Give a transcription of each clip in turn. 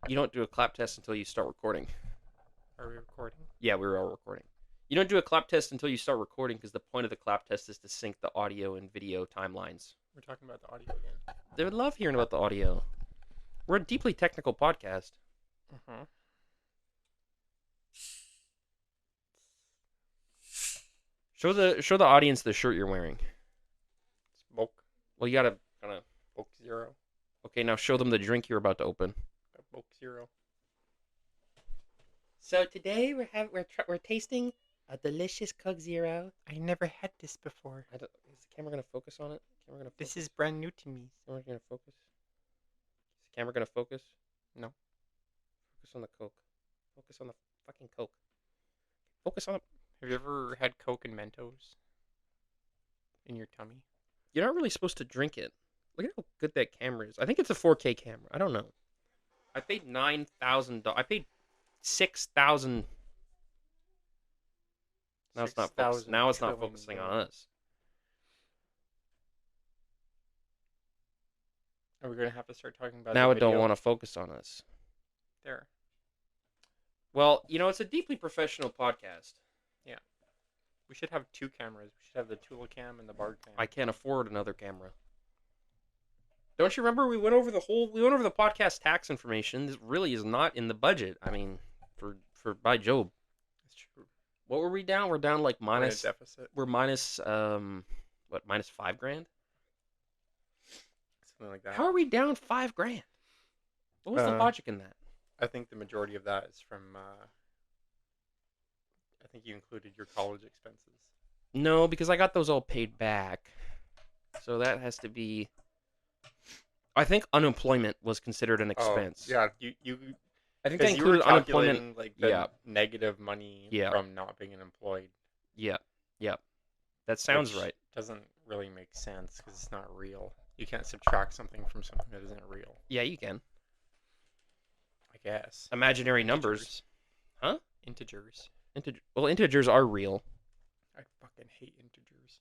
You don't do a clap test until you start recording. Are we recording? Yeah, we were all recording. You don't do a clap test until you start recording because the point of the clap test is to sync the audio and video timelines. We're talking about the audio again. They would love hearing about the audio. We're a deeply technical podcast. Uh-huh. Show the audience the shirt you're wearing. Smoke. Well, you gotta kind of. Smoke Zero. Okay, now show them the drink you're about to open. Smoke Zero. So today we're tasting a delicious Coke Zero. I never had this before. Is the camera gonna focus on it? This is brand new to me. Camera gonna focus. Is the camera gonna focus? No. Focus on the Coke. Focus on the fucking Coke. Focus on the. Have you ever had Coke and Mentos in your tummy? You're not really supposed to drink it. Look at how good that camera is. I think it's a 4K camera. I don't know. I paid $9,000. I paid 6,000. Now it's not. Now it's not focusing on us. Are we gonna have to start talking about? Now it don't want to focus on us. There. Well, it's a deeply professional podcast. Yeah. We should have two cameras. We should have the Tula cam and the Bard cam. I can't afford another camera. Don't you remember we went over the podcast tax information? This really is not in the budget. I mean, for by Job. That's true. What were we down? We're down like minus deficit. We're minus minus $5,000? Something like that. How are we down $5,000? What was the logic in that? I think the majority of that is from I think you included your college expenses. No, because I got those all paid back. So that has to be. I think unemployment was considered an expense. Yeah, you. I think they you were included unemployment. like the negative money from not being unemployed. Yeah. That sounds right. Doesn't really make sense because it's not real. You can't subtract something from something that isn't real. Yeah, you can. I guess. Imaginary numbers. Huh? Integers. Integers are real. I fucking hate integers.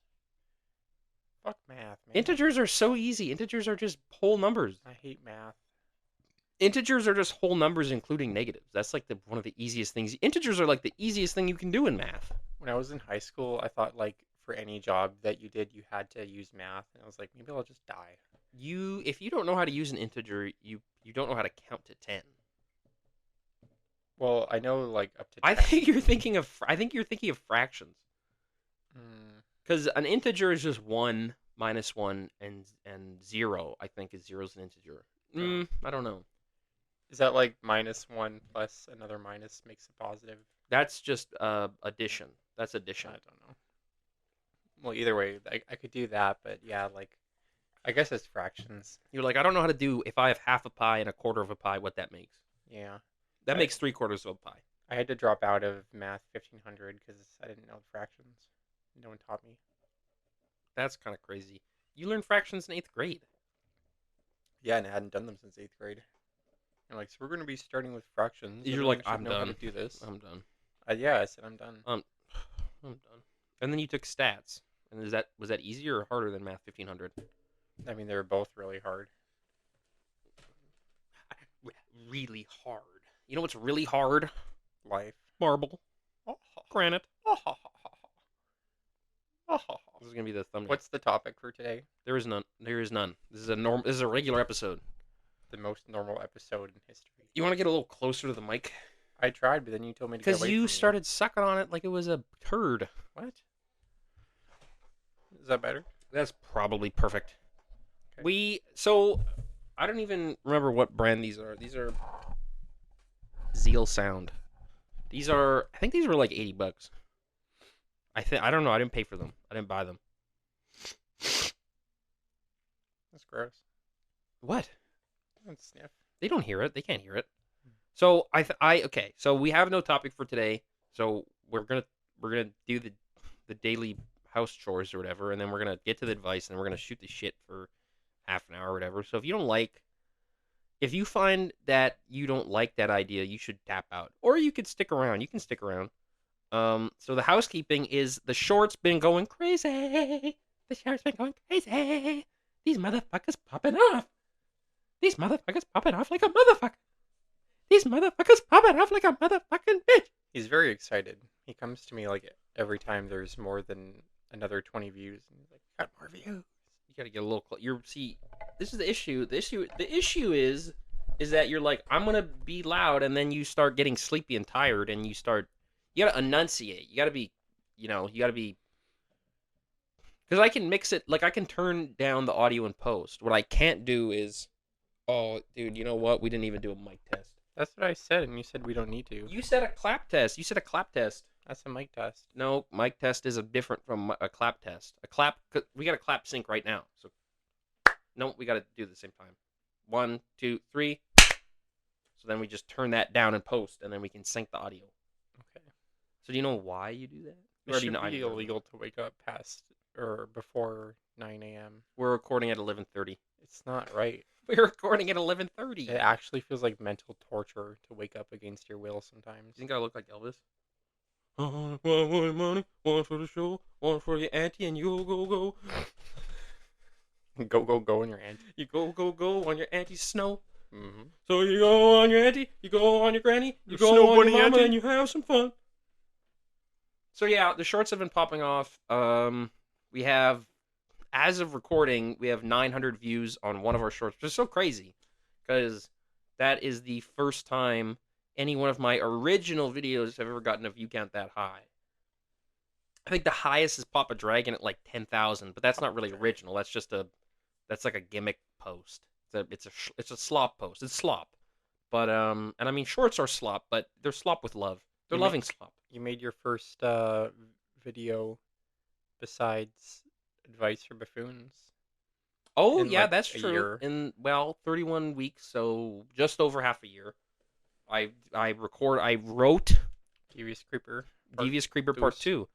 Fuck math, man. Integers are so easy. Integers are just whole numbers. I hate math. Integers are just whole numbers including negatives. That's like one of the easiest things. Integers are like the easiest thing you can do in math. When I was in high school, I thought like for any job that you did, you had to use math. And I was like, maybe I'll just die. If you don't know how to use an integer, you don't know how to count to 10. Well, I know like up to 10. I think you're thinking of fractions. Because an integer is just 1, -1, and 0. I think is 0's an integer. I don't know. Is that like -1 plus another minus makes a positive? That's just addition. That's addition. I don't know. Well, either way, I could do that, but yeah, like, I guess it's fractions. You're like, I don't know how to do if I have half a pie and a quarter of a pie, what that makes. Yeah. That makes 3/4 of a pie. I had to drop out of math 1500 because I didn't know the fractions. No one taught me. That's kind of crazy. You learned fractions in 8th grade. Yeah, and I hadn't done them since 8th grade. I'm like, so we're going to be starting with fractions. You're like, I'm know done. How to do this. I'm done. Yeah, I said I'm done. I'm done. And then you took stats. And was that easier or harder than math 1500? I mean, they were both really hard. Really hard. You know what's really hard? Life. Marble. Granite. This is gonna be the thumbnail. What's the topic for today? There is none. This is a regular episode. The most normal episode in history. You want to get a little closer to the mic? I tried, but then you told me to get away from you started sucking on it like it was a turd. What? Is that better? That's probably perfect. Okay. I don't even remember what brand these are. These are Zeal Sound. I think these were like $80. I don't know. I didn't pay for them. I didn't buy them. That's gross. What? Don't sniff. They don't hear it. They can't hear it. So okay. So we have no topic for today. So we're gonna do the daily house chores or whatever, and then we're gonna get to the advice, and then we're gonna shoot the shit for half an hour or whatever. So if you find that you don't like that idea, you should tap out, or you could stick around. You can stick around. So the housekeeping is the short's been going crazy. The short's been going crazy. These motherfuckers popping off. These motherfuckers popping off like a motherfucker. These motherfuckers popping off like a motherfucking bitch. He's very excited. He comes to me like every time there's more than another 20 views, and he's like, "Got more views." You gotta get a little. You're see. This is the issue. The issue is that you're like, I'm gonna be loud, and then you start getting sleepy and tired, and you start. You gotta enunciate. You gotta be. You gotta be. Because I can mix it. Like I can turn down the audio and post. What I can't do is. Oh, dude, you know what? We didn't even do a mic test. That's what I said, and you said we don't need to. You said a clap test. You said a clap test. That's a mic test. No, mic test is a different from a clap test. A clap. We got a clap sync right now. So no, we got to do it at the same time. 1, 2, 3. So then we just turn that down and post, and then we can sync the audio. Okay. So do you know why you do that? It should be illegal to wake up past or before 9 a.m. We're recording at 11:30. It's not right. We're recording at 11:30. It actually feels like mental torture to wake up against your will sometimes. You think I look like Elvis? One for the money, one for the show, one for your auntie, and you go. Go on your auntie. You go on your auntie's snow. Mm-hmm. So you go on your auntie, you go on your granny, you go snow on bunny your mama, auntie. and you have some fun. So yeah, the shorts have been popping off. We have, as of recording, we have 900 views on one of our shorts, which is so crazy, because that is the first time any one of my original videos have ever gotten a view count that high. I think the highest is Papa Dragon at like 10,000, but that's not really original. That's like a gimmick post. It's a slop post. It's slop, but and I mean shorts are slop, but they're slop with love. They're loving slop. You made your first video besides advice for buffoons. Oh in, yeah, like, that's a true. year. In 31 weeks, so just over half a year. I wrote Devious Creeper. Devious Creeper Deuce. Part 2.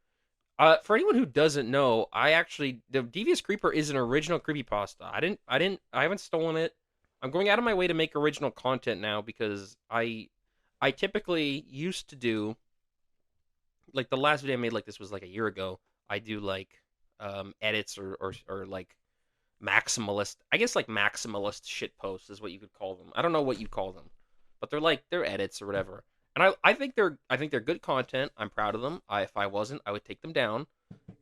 For anyone who doesn't know, the Devious Creeper is an original creepypasta. I haven't stolen it. I'm going out of my way to make original content now because I typically used to do, like the last video I made like this was like a year ago. I do like edits or like maximalist. I guess like maximalist shit posts is what you could call them. I don't know what you call them, but they're edits or whatever. And I think they're good content. I'm proud of them. If I wasn't, I would take them down.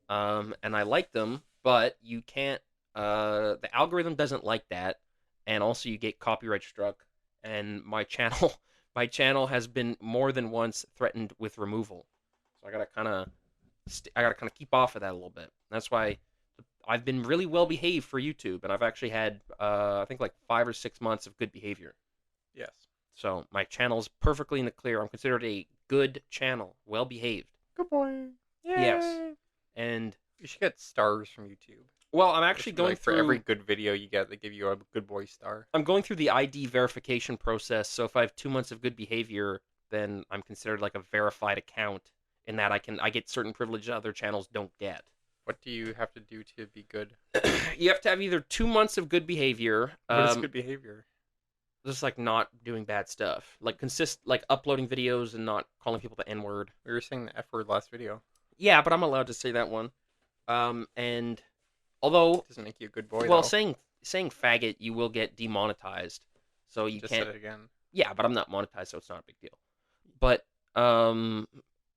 And I like them, but you can't. The algorithm doesn't like that, and also you get copyright struck. And my channel has been more than once threatened with removal. So I gotta kind of keep off of that a little bit. That's why I've been really well behaved for YouTube, and I've actually had I think like 5 or 6 months of good behavior. Yes. So my channel's perfectly in the clear. I'm considered a good channel, well behaved. Good boy. Yay. Yes. And You should get stars from YouTube. well, I'm actually Just going like through for every good video you get, they give you a good boy star. I'm going through the ID verification process. So if I have 2 months of good behavior, then I'm considered like a verified account. In that I get certain privileges other channels don't get. What do you have to do to be good? You have to have either 2 months of good behavior. What is good behavior? Just like not doing bad stuff, like like uploading videos and not calling people the N-word. We were saying the F word last video. Yeah, but I'm allowed to say that one. And although Doesn't make you a good boy. well, though. saying faggot, you will get demonetized. So you Just can't. said it again. Yeah, but I'm not monetized, so it's not a big deal. But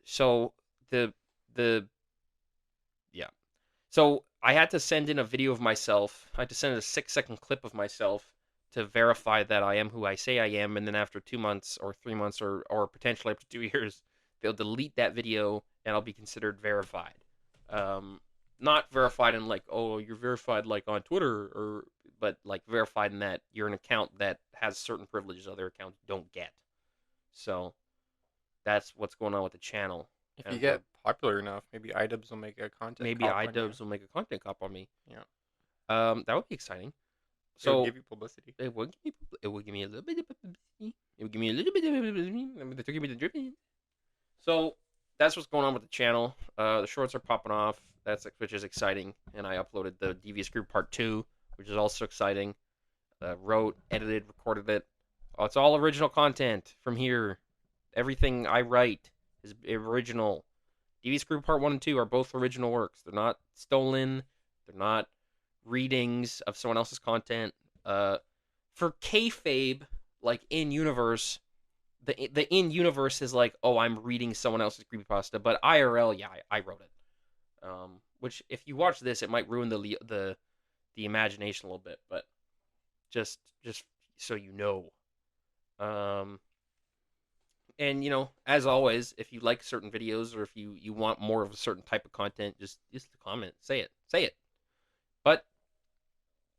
so the yeah, so I had to send in a video of myself. I had to send in a 6-second clip of myself to verify that I am who I say I am, and then after 2 months or 3 months or potentially up to 2 years, they'll delete that video and I'll be considered verified. Not verified in like, oh, you're verified like on Twitter, but like verified in that you're an account that has certain privileges other accounts don't get. So that's what's going on with the channel. If And you get popular enough, maybe iDubbbz will make a content. maybe cop on you. iDubbbz will make a content cop on me. Yeah. That would be exciting. It'll So give you publicity. it would give me a little bit of publicity. It would give me a little bit of publicity. So that's what's going on with the channel. The shorts are popping off. Which is exciting. And I uploaded the Devious Group Part 2, which is also exciting. Wrote, edited, recorded it. Oh, it's all original content from here. Everything I write is original. Devious Group Part 1 and 2 are both original works. They're not stolen. They're not readings of someone else's content. For kayfabe, like in universe, the in universe is like, oh, I'm reading someone else's creepypasta, but IRL, yeah, I wrote it. Which if you watch this, it might ruin the imagination a little bit, but just so you know. Um, and as always, if you like certain videos or if you want more of a certain type of content, just comment, say it. But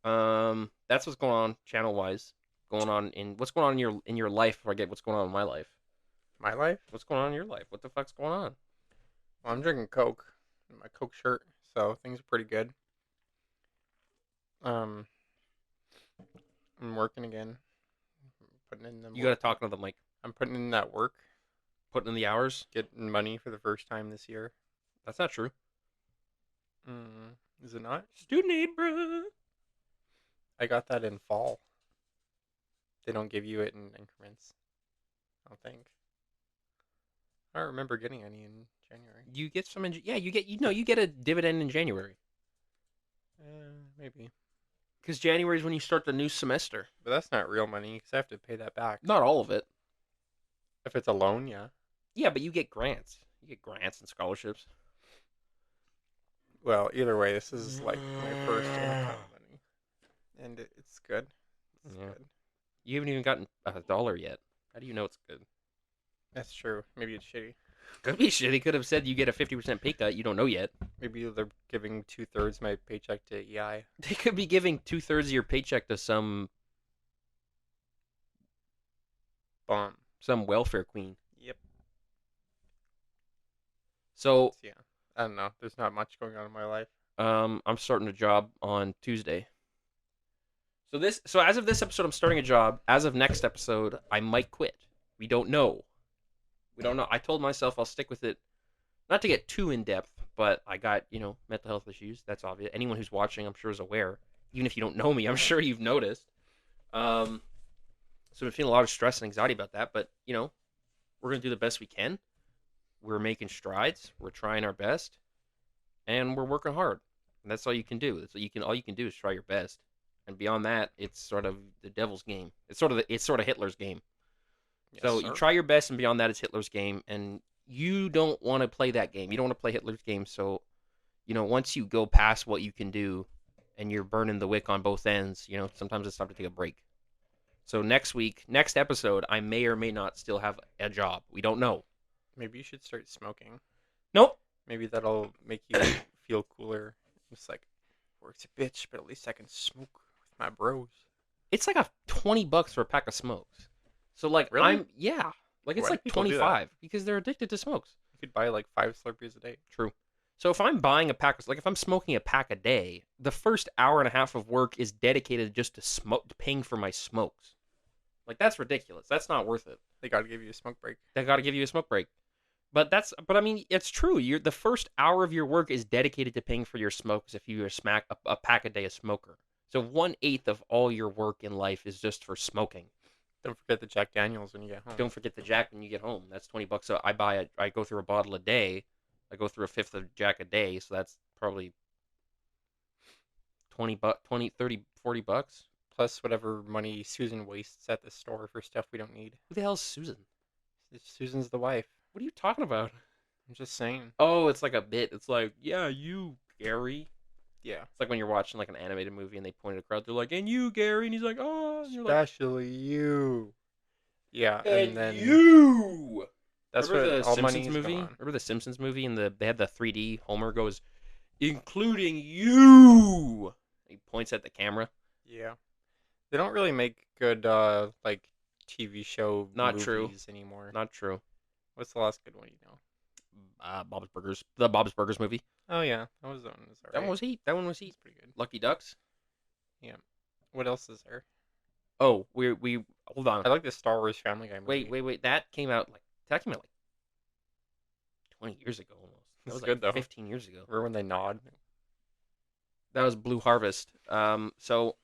that's what's going on channel wise. What's going on in your life? Before I get what's going on in my life. My life? What's going on in your life? What the fuck's going on? Well, I'm drinking Coke in my Coke shirt, so things are pretty good. Um, I'm working again. Putting in the You got to work. talk into the mic. I'm putting in that work, Putting in the hours. getting money for the first time this year. That's not true. Is it not? Student aid, bruh. I got that in fall. They don't give you it in increments. I don't think. I don't remember getting any in January. You get some. Yeah, you get a dividend in January Maybe. because January is when you start the new semester. But that's not real money because I have to pay that back. Not all of it. If it's a loan, yeah. Yeah, but you get grants. You get grants and scholarships. Well, either way, this is like my first income money. And it's good. It's Yeah. good. You haven't even gotten $1 yet. How do you know it's good? That's true. Maybe it's shitty. Could be shit. They could have said you get a 50% pay cut. You don't know yet. Maybe they're giving 2/3 my paycheck to EI. They could be giving 2/3 of your paycheck to some Bomb. welfare queen. Yep. So, Yeah. I don't know. There's not much going on in my life. I'm starting a job on Tuesday. So as of this episode, I'm starting a job. As of next episode, I might quit. We don't know. I told myself I'll stick with it, not to get too in depth, but I got mental health issues. That's obvious. Anyone who's watching, I'm sure, is aware. Even if you don't know me, I'm sure you've noticed. So I'm feeling a lot of stress and anxiety about that. But we're gonna do the best we can. We're making strides. We're trying our best, and we're working hard. And that's all you can do. All you can do is try your best. And beyond that, it's sort of the devil's game. It's sort of Hitler's game. Yes, So sir. you try your best, and beyond that, it's Hitler's game. And you don't want to play that game. You don't want to play Hitler's game. So, once you go past what you can do, and you're burning the wick on both ends, sometimes it's time to take a break. So next episode, I may or may not still have a job. We don't know. Maybe you should start smoking. Nope. Maybe that'll make you feel cooler. It's like, work's a bitch, but at least I can smoke with my bros. It's like $20 for a pack of smokes. So like Really? yeah. Like it's Why do like people do that? 25 because they're addicted to smokes. You could buy like 5 Slurpees a day. True. So if I'm buying a pack, if I'm smoking a pack a day, the first hour and a half of work is dedicated just to paying for my smokes. Like that's ridiculous. That's not worth it. They gotta give you a smoke break. They got to give you a smoke break. But I mean, it's true. The first hour of your work is dedicated to paying for your smokes if you're a pack a day a smoker. So 1/8 of all your work in life is just for smoking. Don't forget the Jack Daniels when you get home. Don't forget the Jack when you get home. That's $20. So I go through a bottle a day. I go through a fifth of Jack a day. So that's probably 20, 30, $40. Plus whatever money Susan wastes at the store for stuff we don't need. Who the hell's Susan? Susan's the wife. What are you talking about? I'm just saying. Oh, it's like a bit. It's like, yeah, you, Gary. Yeah. It's like when you're watching like an animated movie and they point at a crowd. They're like, and you, Gary. And he's like, oh. And you're like, Especially you. Yeah, and then you. that's Remember what the all Simpsons money is movie? gone. Remember the Simpsons movie and they had the 3D. Homer goes, including you. He points at the camera. Yeah. They don't really make good like TV show Not movies true. anymore. Not true. What's the last good one you know? Bob's Burgers. The Bob's Burgers movie. Oh yeah, that was alright. That one was heat. That one was heat. It's pretty good. Lucky Ducks. Yeah. What else is there? Oh, we hold on. I like the Star Wars Family Guy movie. Wait. That came out like 20 years ago almost. That It's was good, like though. 15 years ago. Remember when they nod? That was Blue Harvest. So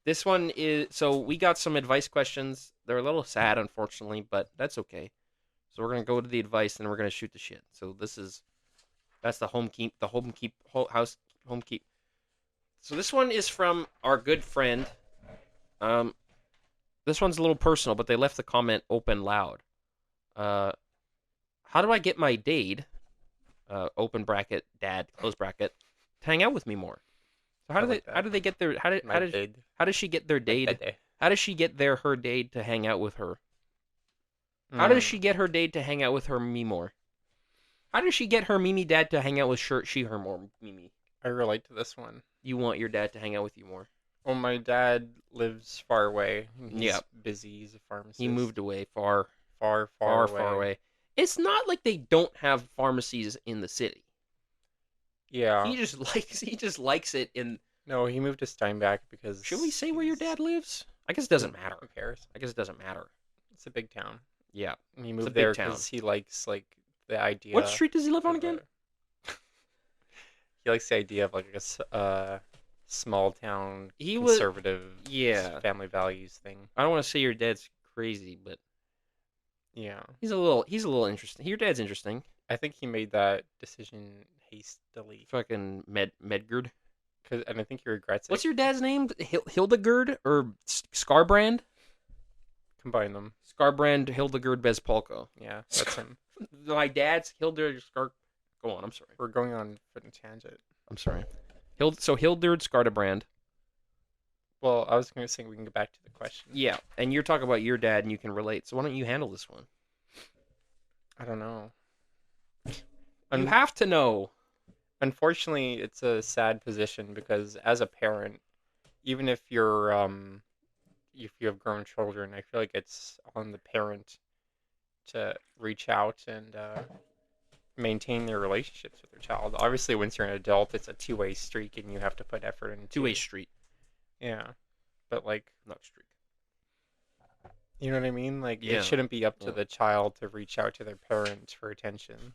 this one is we got some advice questions. They're a little sad, unfortunately, but that's okay. So we're gonna go to the advice and we're gonna shoot the shit. So that's the home keep. So this one is from our good friend. This one's a little personal, but they left the comment open loud. uh, how do I get my dade, open bracket dad close bracket, to hang out with me more? So I like how that. do they get their My dad. how does she get their My dade? dad. How does she get her dade to hang out with her? How does Mm, she get her dade to hang out with her me more? How does she get her Mimi dad to hang out with she her more Mimi? I relate to this one. You want your dad to hang out with you more? Well, my dad lives far away, and Yeah, he's busy. He's a he moved pharmacist. away far, Far, far far, far away. away. It's not like they don't have pharmacies in the city. Yeah. He just likes it in. No, he moved to Steinbach Should we because say where your he's. dad lives? I guess it doesn't Who, matter. who cares? I guess it doesn't matter. It's a big town. Yeah, And he it's a moved big there town. because he likes like the What idea street does he live on of again? a. He likes the idea of like small town He was. conservative Yeah. family values thing. I don't want to say your dad's crazy, but Yeah, he's a little. He's a little interesting. Your dad's interesting. I think he made that decision hastily. Fucking Medgard. And I think he regrets it. What's your dad's name? Hildegard or Scarbrand? Combine them. Scarbrand Hildegard Bezpolko. Yeah, that's him. My dad's Hildegard Scar. Go on. I'm sorry. We're going on a tangent. I'm sorry. So Hildegard Scardebrand. Well, I was going to say we can go back to the question. Yeah, and you're talking about your dad, and you can relate. So why don't you handle this one? I don't know. You have to know. Unfortunately, it's a sad position because as a parent, even if you're if you have grown children, I feel like it's on the parent to reach out and maintain their relationships with their child. Obviously, once you're an adult, it's a two-way streak, and you have to put effort into. Two-way street, Yeah, but like, not streak. you know what I mean? Like, Yeah. it shouldn't be up to Yeah. the child to reach out to their parents for attention.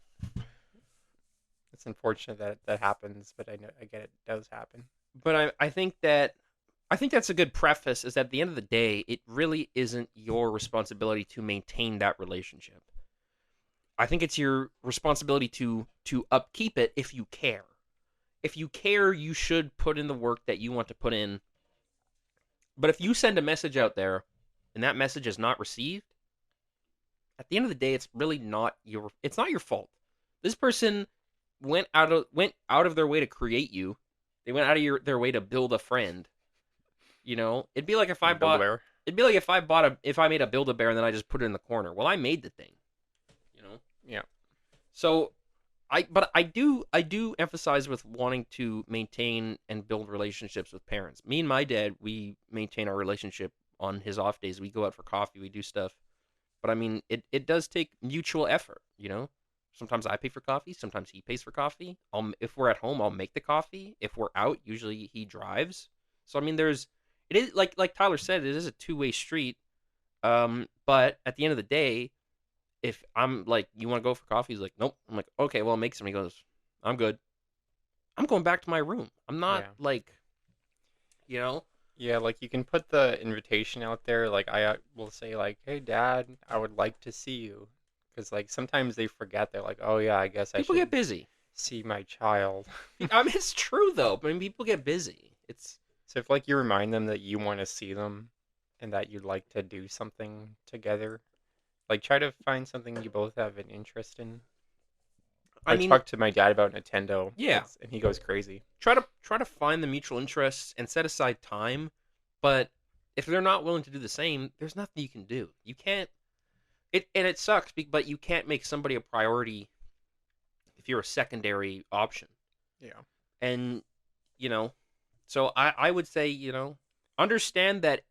It's unfortunate that that happens, but I get it does happen. But I think that's a good preface. Is that at the end of the day, it really isn't your responsibility to maintain that relationship. I think it's your responsibility to upkeep it if you care. If you care, you should put in the work that you want to put in. But if you send a message out there and that message is not received, at the end of the day, it's really not your fault. This person went out of their way to create you. They went out of their way to build a friend. You know, it'd be like if I bought Build-A-Bear. it'd be like if I made a Build-A-Bear and then I just put it in the corner. Well, I made the thing. You know? Yeah. So I do emphasize with wanting to maintain and build relationships with parents. Me and my dad, we maintain our relationship on his off days. We go out for coffee, we do stuff. But I mean, it does take mutual effort, you know? Sometimes I pay for coffee, sometimes he pays for coffee. If we're at home, I'll make the coffee. If we're out, usually he drives. So I mean, it is like Tyler said, it is a two-way street. But at the end of the day, if I'm like, you want to go for coffee? He's like, nope. I'm like, okay, well, make some. He goes, I'm good. I'm going back to my room. I'm not Yeah. like, you know, Yeah, like you can put the invitation out there. Like I will say, like, "Hey, Dad, I would like to see you," because like sometimes they forget. They're like, "Oh yeah, I guess I people should get busy. see my child." I mean, it's true though. I mean, people get busy. It's So if like you remind them that you want to see them, and that you'd like to do something together, like try to find something you both have an interest in. I I mean, talked to my dad about Nintendo. Yeah. And he goes crazy. try to find the mutual interests and set aside time. But if they're not willing to do the same, there's nothing you can do. You can't. It sucks, but you can't make somebody a priority if you're a secondary option. Yeah. And you know, so I would say, you know, understand that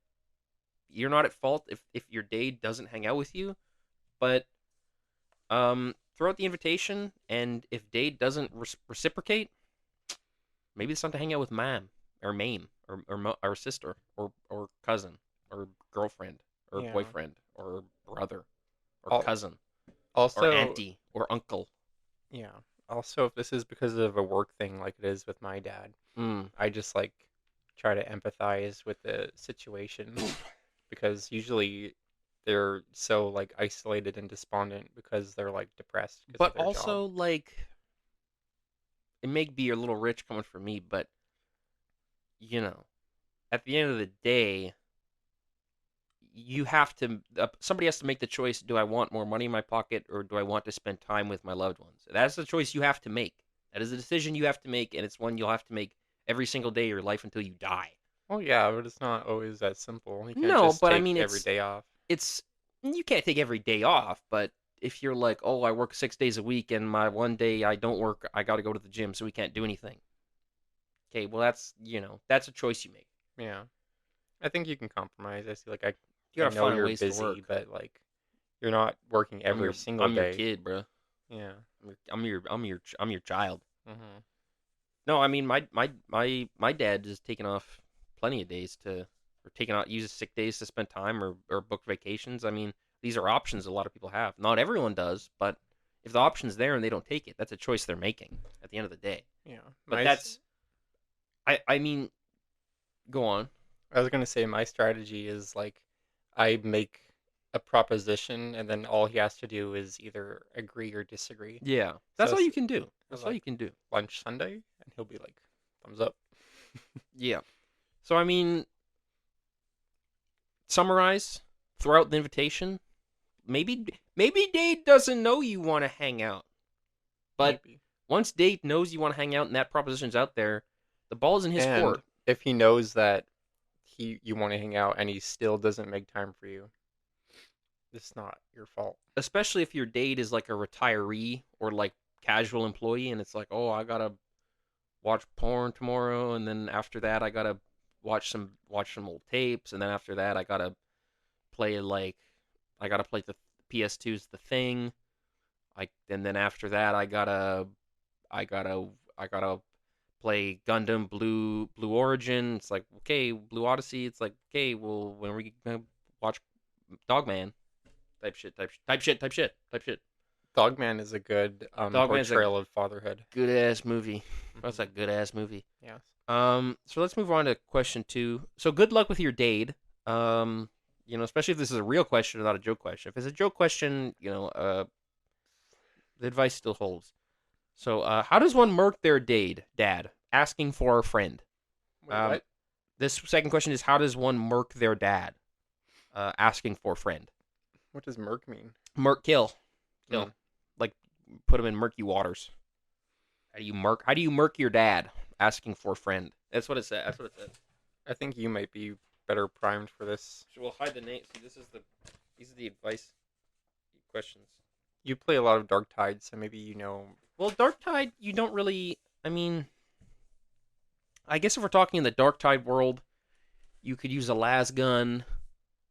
you're not at fault if your date doesn't hang out with you, but throw out the invitation, and if Dade doesn't reciprocate, maybe it's time to hang out with Mom or Mame or sister or cousin or girlfriend or Yeah. boyfriend or brother or Al- cousin Also, or auntie or uncle. yeah. Also, if this is because of a work thing like it is with my dad, Mm. I just like try to empathize with the situation because usually they're so like isolated and despondent because they're like depressed because But of their also, job. like, it may be a little rich coming from me, but you know, at the end of the day, you have to somebody has to make the choice, do I want more money in my pocket or do I want to spend time with my loved ones? That's the choice you have to make. That is a decision you have to make, and it's one you'll have to make every single day of your life until you die. Well, yeah, but it's not always that simple. You can't No, just but I take mean every day off. it's you can't take every day off, but if you're like, "Oh, I work 6 days a week and my one day I don't work, I got to go to the gym, so we can't do anything." Okay, well that's a choice you make. Yeah, I think you can compromise. I see, like You I got to know find you're ways to busy, work. but like you're not working every single I'm your day. kid, bro. Yeah. I'm your child. Mhm. No, I mean my dad has taken off plenty of days to or taken out uses sick days to spend time or book vacations. I mean, these are options a lot of people have. Not everyone does, but if the option's there and they don't take it, that's a choice they're making at the end of the day. Yeah. But that's I mean, go on. I was gonna say my strategy is like I make a proposition and then all he has to do is either agree or disagree. Yeah. So That's all it's you can do. That's all like you can do. lunch Sunday and he'll be like thumbs up. Yeah. So I mean, summarize throughout the invitation. Maybe Dade doesn't know you want to hang out. But Maybe. once Dade knows you want to hang out and that proposition's out there, the ball's in his And court. if he knows that you want to hang out and he still doesn't make time for you, it's not your fault. Especially if your date is like a retiree or like casual employee and it's like, "Oh, I got to watch porn tomorrow and then after that I got to watch some old tapes and then after that play like I got to play the PS2's The Thing. And then after that I got to I got to play Gundam Blue Origin. It's like, okay, Blue Odyssey. It's like, okay, well, when are we gonna watch Dogman? Type shit, type shit, type shit, type shit, type shit. Dogman is a good Dogman's a portrayal of fatherhood. good ass movie. That's a Mhm. good ass movie. Yes. So let's move on to question 2. So good luck with your date. Especially if this is a real question and not a joke question. If it's a joke question, the advice still holds. So, how does one murk their dad? Asking for a friend. Wait, Um, what? this second question is how does one murk their dad? Asking for a friend. What does Merc mean? Kill, Mm. like put him in murky waters. How do you murk? How do you murk your dad? Asking for a friend. That's what it said. That's what it said. I think you might be better primed for this. So we'll hide the name. See, these are the advice questions. You play a lot of Dark Tide, so maybe you know. Well, Dark Tide, you don't really. I mean, I guess if we're talking in the Dark Tide world, you could use a las gun.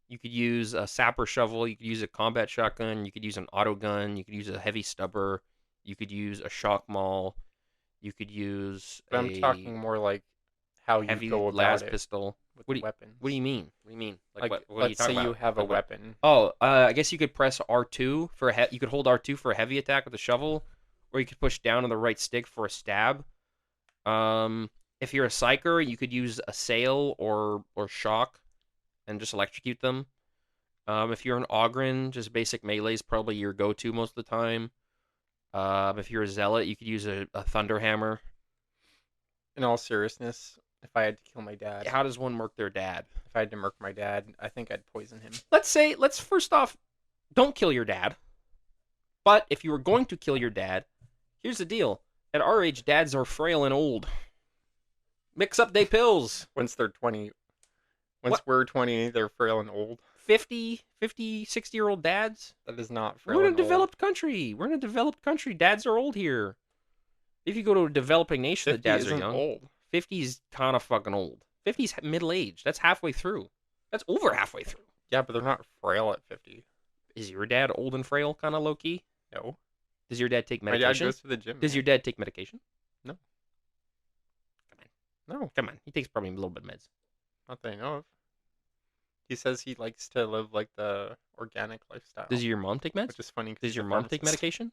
You could use a sapper shovel. You could use a combat shotgun. You could use an auto gun. You could use a heavy stubber. You could use a shock maul. You could use But I'm a talking more like how you heavy go las about it pistol. with What the do you, weapons. what do you mean? What do you mean? Like, what are you let's talking say you about? have a Like what? weapon. Oh, I guess you could press R2 for you could hold R2 for a heavy attack with a shovel, or you could push down on the right stick for a stab. If you're a psyker, you could use a sail or shock, and just electrocute them. If you're an Ogren, just basic melee is probably your go-to most of the time. If you're a zealot, you could use a thunder hammer. In all seriousness, if I had to kill my dad, How does one murk their dad? if I had to murk my dad, I think I'd poison him. Let's first off, don't kill your dad. But if you were going to kill your dad, here's the deal. At our age, dads are frail and old. Mix up they pills. Once they're 20, once What? we're 20, they're frail and old. 50, 60-year-old dads? That is not frail We're in a and old. developed country. We're in a developed country. Dads are old here. If you go to a developing nation, the 50 dads are isn't young. old. 50's kind of fucking old. 50's middle-aged. That's halfway through. That's over halfway through. Yeah, but they're not frail at 50. Is your dad old and frail, kind of low-key? No. Does your dad take My dad medication? goes to the gym. Does your dad take medication? No. Come on. No, Come on. He takes probably a little bit of meds. not that I know of. He says he likes to live like the organic lifestyle. Does your mom take meds? Which is funny. Does your mom take medication?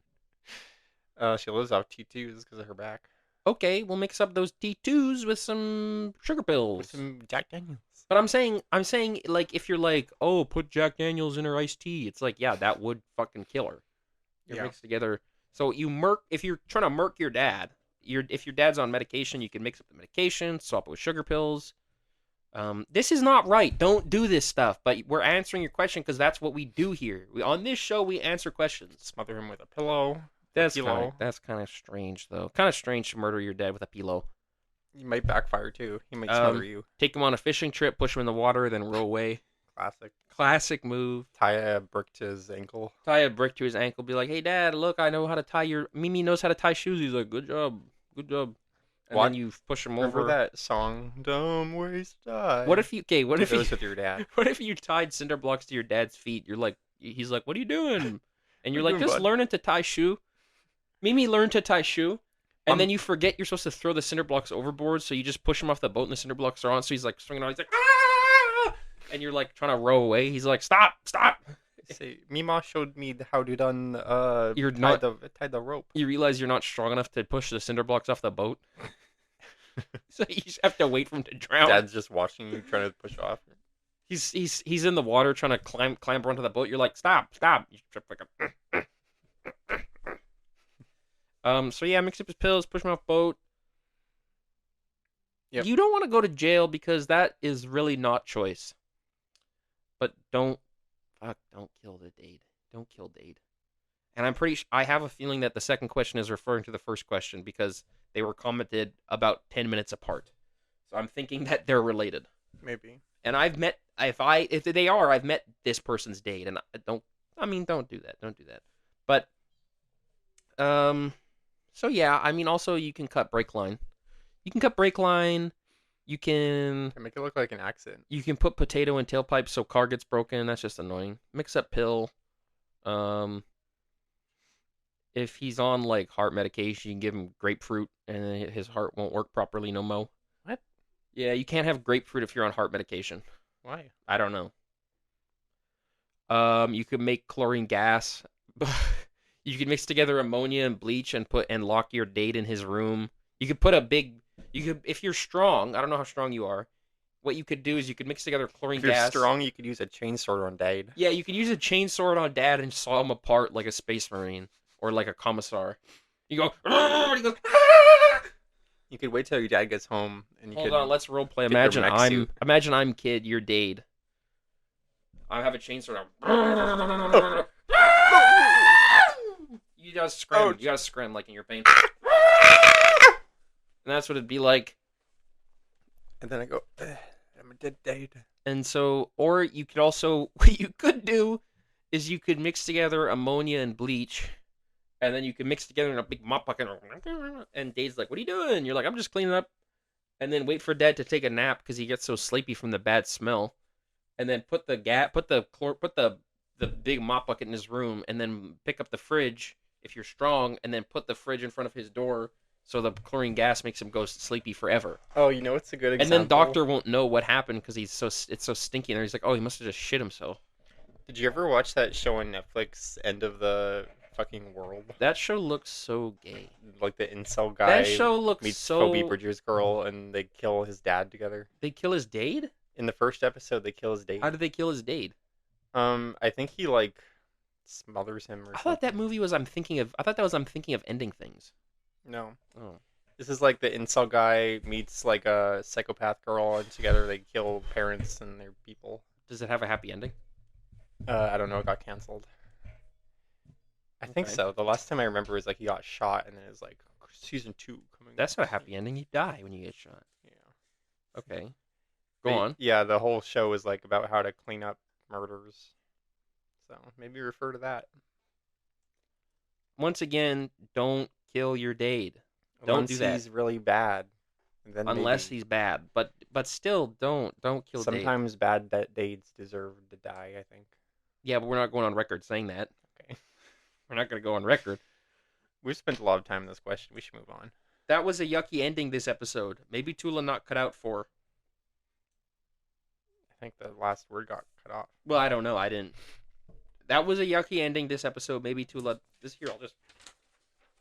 She lives off T2s because of her back. Okay, we'll mix up those T2s with some sugar pills. With some Jack Daniels. But I'm saying, like, if you're like, oh, put Jack Daniels in her iced tea, it's like, yeah, that would fucking kill her. You're Yeah. mixed together. So if you're trying to murk your dad, if your dad's on medication, you can mix up the medication, swap it with sugar pills. This is not right. Don't do this stuff. But we're answering your question because that's what we do here. On this show, we answer questions. Smother him with a pillow. That's kind of strange, though. Kind of strange to murder your dad with a pillow. You might backfire too. He might smother you. Take him on a fishing trip, push him in the water, then row away. Classic move. Tie a brick to his ankle. Tie a brick to his ankle. Be like, hey, Dad, look, I know how to tie your... Mimi knows how to tie shoes. He's like, good job. Good job. And then you push him Remember over. that song, Dumb Ways Die? What if you... Okay, what if you... with your dad. What if you tied cinder blocks to your dad's feet? You're like... He's like, what are you doing? And you're like, doing, just bud? learning to tie shoe. Mimi learned to tie shoe. And then you forget you're supposed to throw the cinder blocks overboard, so you just push him off the boat and the cinder blocks are on. So he's like swinging on. He's like, ah! And you're like trying to row away. He's like, stop. Say, Mima showed me how to done. You're not tie the rope. You realize you're not strong enough to push the cinder blocks off the boat, so you just have to wait for him to drown. Dad's just watching you trying to push off. He's in the water trying to clamber onto the boat. You're like, stop. You trip like a. So yeah, mix up his pills, push him off boat. Yep. You don't want to go to jail because that is really not choice. But don't kill the Dade. Don't kill Dade. And I have a feeling that the second question is referring to the first question because they were commented about 10 minutes apart. So I'm thinking that they're related. Maybe. And I've met if they are, I've met this person's Dade, and don't do that. Don't do that. But so yeah, I mean, also you can cut brake line. You can cut brake line. You can make it look like an accident. You can put potato in tailpipe so car gets broken. That's just annoying. Mix up pill. If he's on like heart medication, you can give him grapefruit, and his heart won't work properly no mo. What? Yeah, you can't have grapefruit if you're on heart medication. Why? I don't know. You could make chlorine gas. You could mix together ammonia and bleach and lock your Dade in his room. You could put if you're strong, I don't know how strong you are. What you could do is you could mix together chlorine gas. If you're strong, you could use a chainsaw on Dade. Yeah, you could use a chainsaw on Dad and saw him apart like a space marine or like a commissar. You go, and you go. You could wait till your dad gets home and Hold on, let's role play. Imagine I'm kid, you're Dade. I have a chainsaw. You gotta scream. Oh. You gotta scream like in your pain. And that's what it'd be like. And then I go, I'm a dead Dade. And so, or you could also, what you could do is you could mix together ammonia and bleach, and then you could mix together in a big mop bucket. And Dade's like, what are you doing? You're like, I'm just cleaning up. And then wait for Dad to take a nap because he gets so sleepy from the bad smell. And then put the big mop bucket in his room, and then pick up the fridge if you're strong, and then put the fridge in front of his door so the chlorine gas makes him go sleepy forever. Oh, you know what's a good example? And then Doctor won't know what happened because it's so stinky in there. He's like, oh, he must have just shit himself. Did you ever watch that show on Netflix, End of the Fucking World? That show looks so gay. Like the incel guy. That show looks meets so. Phoebe Bridgers' girl, and they kill his dad together. They kill his Dade? In the first episode, they kill his Dade. How did they kill his Dade? I think he like smothers him or something. I thought that movie was I'm thinking of ending things. No. Oh. This is like the incel guy meets like a psychopath girl, and together they kill parents and their people. Does it have a happy ending? I don't know. It got canceled. I think so. The last time I remember was like he got shot, and then it was like season 2 coming. That's not a happy ending. You die when you get shot. Yeah. Okay. Go on. Yeah, the whole show is like about how to clean up murders. So maybe refer to that. Once again, don't kill your Dade. Don't do that. Unless he's really bad. Then unless he's bad, but still, don't kill Dade. Sometimes bad Dades deserve to die, I think. Yeah, but we're not going on record saying that. Okay. We're not going to go on record. We've spent a lot of time on this question. We should move on. That was a yucky ending this episode. Maybe Tula not cut out for. I think the last word got cut off. Well, I don't know. I didn't. That was a yucky ending this episode. Maybe Tula. I'll just.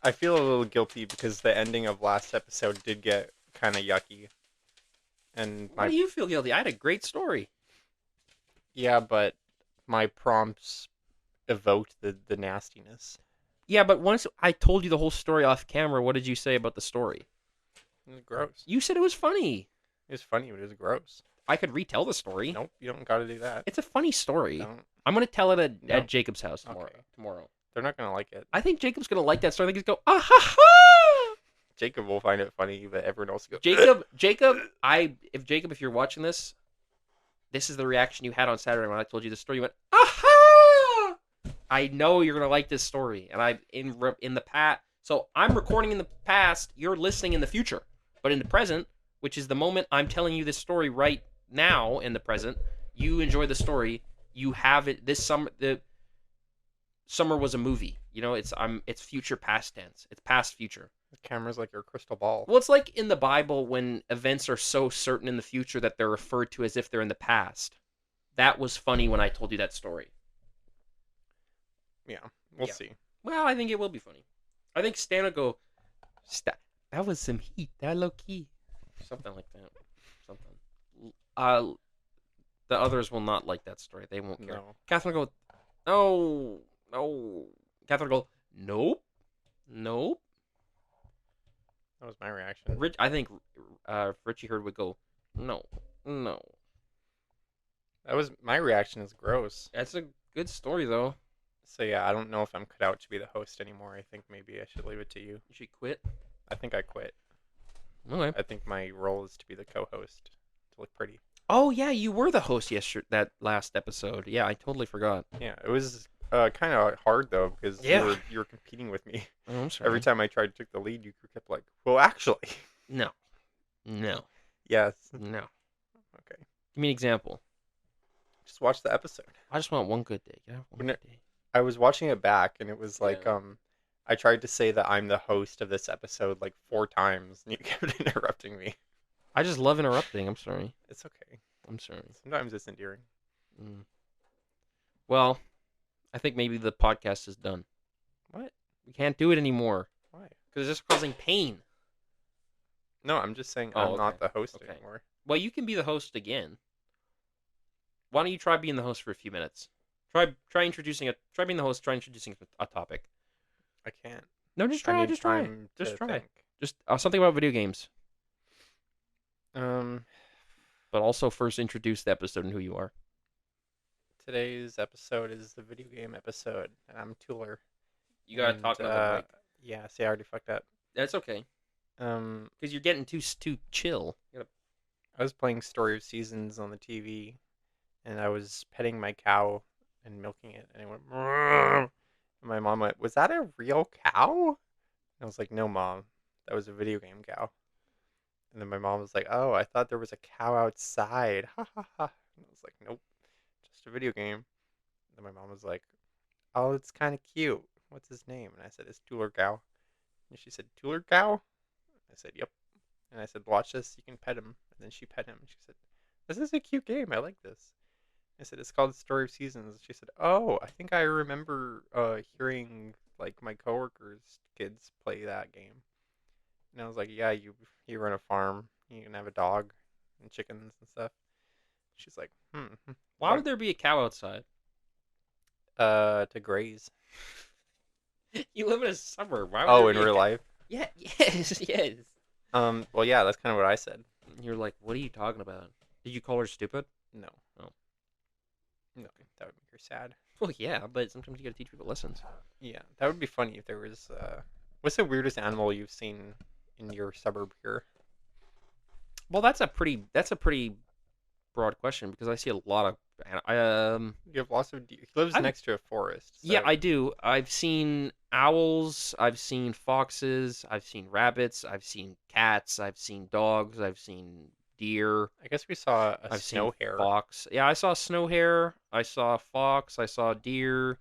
I feel a little guilty because the ending of last episode did get kind of yucky. And why do you feel guilty? I had a great story. Yeah, but my prompts evoked the nastiness. Yeah, but once I told you the whole story off camera, what did you say about the story? It was gross. You said it was funny. It was funny, but it was gross. I could retell the story. Nope, you don't got to do that. It's a funny story. Don't. I'm gonna tell it at No. Jacob's house tomorrow. Okay. Tomorrow. They're not gonna like it. I think Jacob's gonna like that story. I think he's go ah ha ha. Jacob will find it funny, but everyone else will go. Jacob, if you're watching this, this is the reaction you had on Saturday when I told you the story. You went aha. I know you're gonna like this story, and I in the past. So I'm recording in the past. You're listening in the future, but in the present, which is the moment I'm telling you this story right now in the present, you enjoy the story. You have it this summer. The summer was a movie. You know, it's future past tense. It's past future. The camera's like your crystal ball. Well, it's like in the Bible when events are so certain in the future that they're referred to as if they're in the past. That was funny when I told you that story. Yeah, we'll Yeah. see. Well, I think it will be funny. I think Stan will go, that was some heat. That low key. Something like that. Something. The others will not like that story. They won't care. No. Catherine will go, no. Catherine will go, nope. That was my reaction. I think Richie Hurd would go, no. That was my reaction. Is gross. That's a good story, though. So yeah, I don't know if I'm cut out to be the host anymore. I think maybe I should leave it to you. You should quit. I think I quit. Okay. I think my role is to be the co-host to look pretty. Oh, yeah, you were the host that last episode. Yeah, I totally forgot. Yeah, it was kind of hard though because Yeah. you were competing with me. Oh, I'm sorry. Every time I tried to take the lead, you kept like, "Well, actually." No. Yes. No. Okay. Give me an example. Just watch the episode. I just want one good day. Yeah, one Wouldn't good day. I was watching it back, and it was like, Yeah. I tried to say that I'm the host of this episode like 4 times, and you kept interrupting me. I just love interrupting. I'm sorry. It's okay. I'm sorry. Sometimes it's endearing. Mm. Well, I think maybe the podcast is done. What? We can't do it anymore Why? because it's just causing pain. No, I'm just saying Oh, I'm not okay. the host Okay. anymore. Well, you can be the host again. Why don't you try being the host for a few minutes? Try being the host. Try introducing a topic. I can't. No, just I try. need Just try. time Just to try. think. Just something about video games. Um, But also first introduce the episode and who you are. Today's episode is the video game episode, and I'm Tooler. You gotta And, talk about it. Like, Yeah, see, I already fucked up. that's okay because you're getting too chill. I was playing Story of Seasons on the TV, and I was petting my cow and milking it, and it went. "Meow." And my mom went, "Was that a real cow?" And I was like, "No, Mom, that was a video game cow." And then my mom was like, "Oh, I thought there was a cow outside." Ha ha ha. And I was like, "Nope, just a video game." And then my mom was like, "Oh, it's kind of cute. What's his name?" And I said, "It's Tooler Cow." And she said, "Tooler Cow?" I said, "Yep." And I said, "Watch this. You can pet him." And then she pet him. And she said, "This is a cute game. I like this." I said, "It's called Story of Seasons." She said, "Oh, I think I remember hearing like my coworkers' kids play that game." And I was like, "Yeah, you run a farm. You can have a dog and chickens and stuff." She's like, Why would there be a cow outside? To graze." You live in a suburb. Why would Oh, there in be a real cow? life? Yeah. Yes. Well, yeah, that's kind of what I said. You're like, what are you talking about? Did you call her stupid? No. Oh. No, that would make her sad. Well, yeah, but sometimes you gotta teach people lessons. Yeah, that would be funny if there was. What's the weirdest animal you've seen in your suburb here? Well, that's a pretty broad question because I see a lot of You have lots of. He lives I've- next to a forest. yeah, so- I do. I've seen owls, I've seen foxes, I've seen rabbits, I've seen cats, I've seen dogs, I've seen deer, I guess we saw a I've snow seen hare. fox. Yeah, I saw snow hare, I saw fox, I saw deer.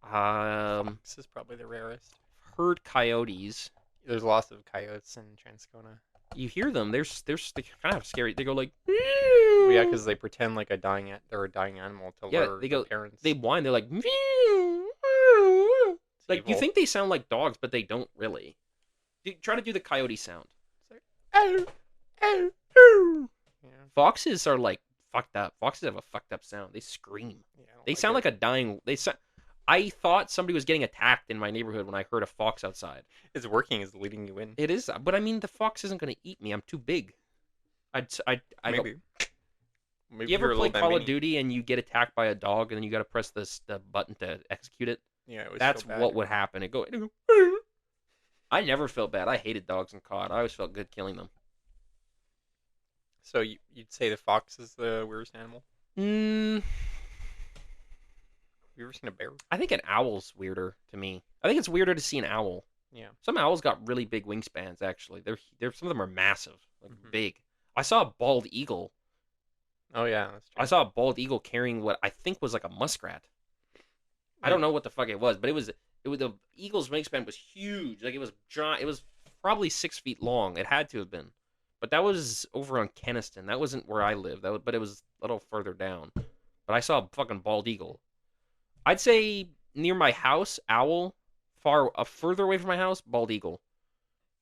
Fox is probably the rarest. Heard coyotes. There's lots of coyotes in Transcona. You hear them? They're kind of scary. They go like. Well, yeah, because they pretend like they're a dying animal to Yeah, lure they their go- parents. They whine. They're like. It's Like you evil. think they sound like dogs, but they don't really. Try to do the coyote sound. Oh, oh, oh. Yeah, Foxes are like fucked up. Foxes have a fucked up sound. They scream. yeah, I don't They sound like a dying. I thought somebody was getting attacked in my neighborhood when I heard a fox outside. It's working. It's leading you in. It is, but I mean, the fox isn't going to eat me. I'm too big. I go, Maybe. Maybe You ever you're a play little bit Call of mini. Duty and you get attacked by a dog and then you got to press the button to execute it? Yeah, it was so That's bad. what would happen. It'd go. I never felt bad. I hated dogs in COD. I always felt good killing them. So you'd say the fox is the weirdest animal? Mm, Have you ever seen a bear? I think an owl's weirder to me. I think it's weirder to see an owl. Yeah. Some owls got really big wingspans. Actually, they're some of them are massive, like Mhm. big. I saw a bald eagle. Oh yeah, that's I true. saw a bald eagle carrying what I think was like a muskrat. I don't Like know what the fuck it was, but it was the eagle's wingspan was huge. Like it was giant. It was probably 6 feet long. It had to have been, but that was over on Keniston. That wasn't where I live. But it was a little further down. But I saw a fucking bald eagle. I'd say near my house, owl. Far further away from my house, bald eagle.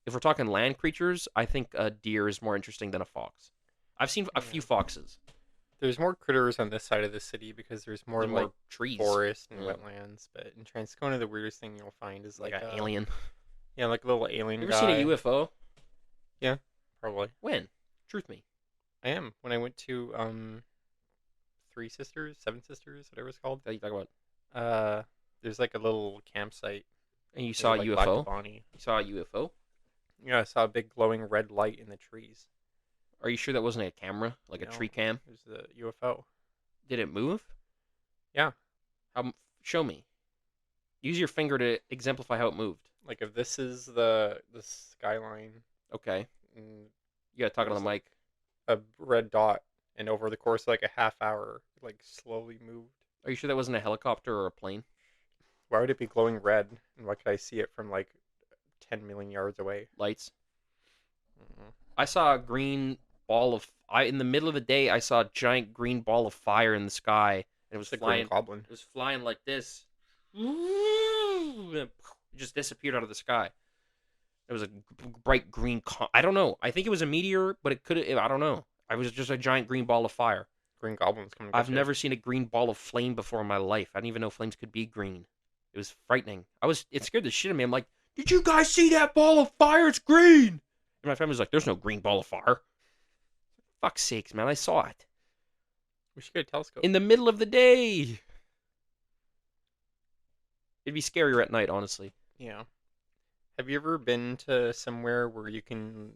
If we're talking land creatures, I think a deer is more interesting than a fox. I've seen a few yeah. foxes. There's more critters on this side of the city because there's more There's like more trees. forest and Yeah. wetlands. But in Transcona, the weirdest thing you'll find is Like like an alien. yeah, like a little alien You ever seen a guy. UFO? Yeah, probably. When? Truth me. I am. When I went to Three Sisters, Seven Sisters, whatever it's called. That you talk about? There's like a little campsite And you saw near a like UFO? Bonnie. You saw a UFO? Yeah, I saw a big glowing red light in the trees. Are you sure that wasn't a camera, like a No, tree cam? there's the UFO. Did it move? Yeah, Show me. Use your finger to exemplify how it moved. like if this is the skyline, Okay. and You gotta talk on there's the mic. a red dot, and over the course of like a half hour, it like slowly moved. Are you sure that wasn't a helicopter or a plane? Why would it be glowing red? And why could I see it from like 10 million yards away? Lights? Mm-mm. I saw a green ball of. In the middle of the day, I saw a giant green ball of fire in the sky, and it was It's a flying. green goblin. It was flying like this. It just disappeared out of the sky. It was a bright green. I don't know. I think it was a meteor, but it could. I don't know. I was just a giant green ball of fire. Green goblins coming. I've never seen a green ball of flame before in my life. I didn't even know flames could be green. It was frightening. It scared the shit out of me. I'm like, did you guys see that ball of fire? It's green. And my family's like, there's no green ball of fire. Fuck's sakes, man. I saw it. We should get a telescope. In the middle of the day. It'd be scarier at night, honestly. Yeah. Have you ever been to somewhere where you can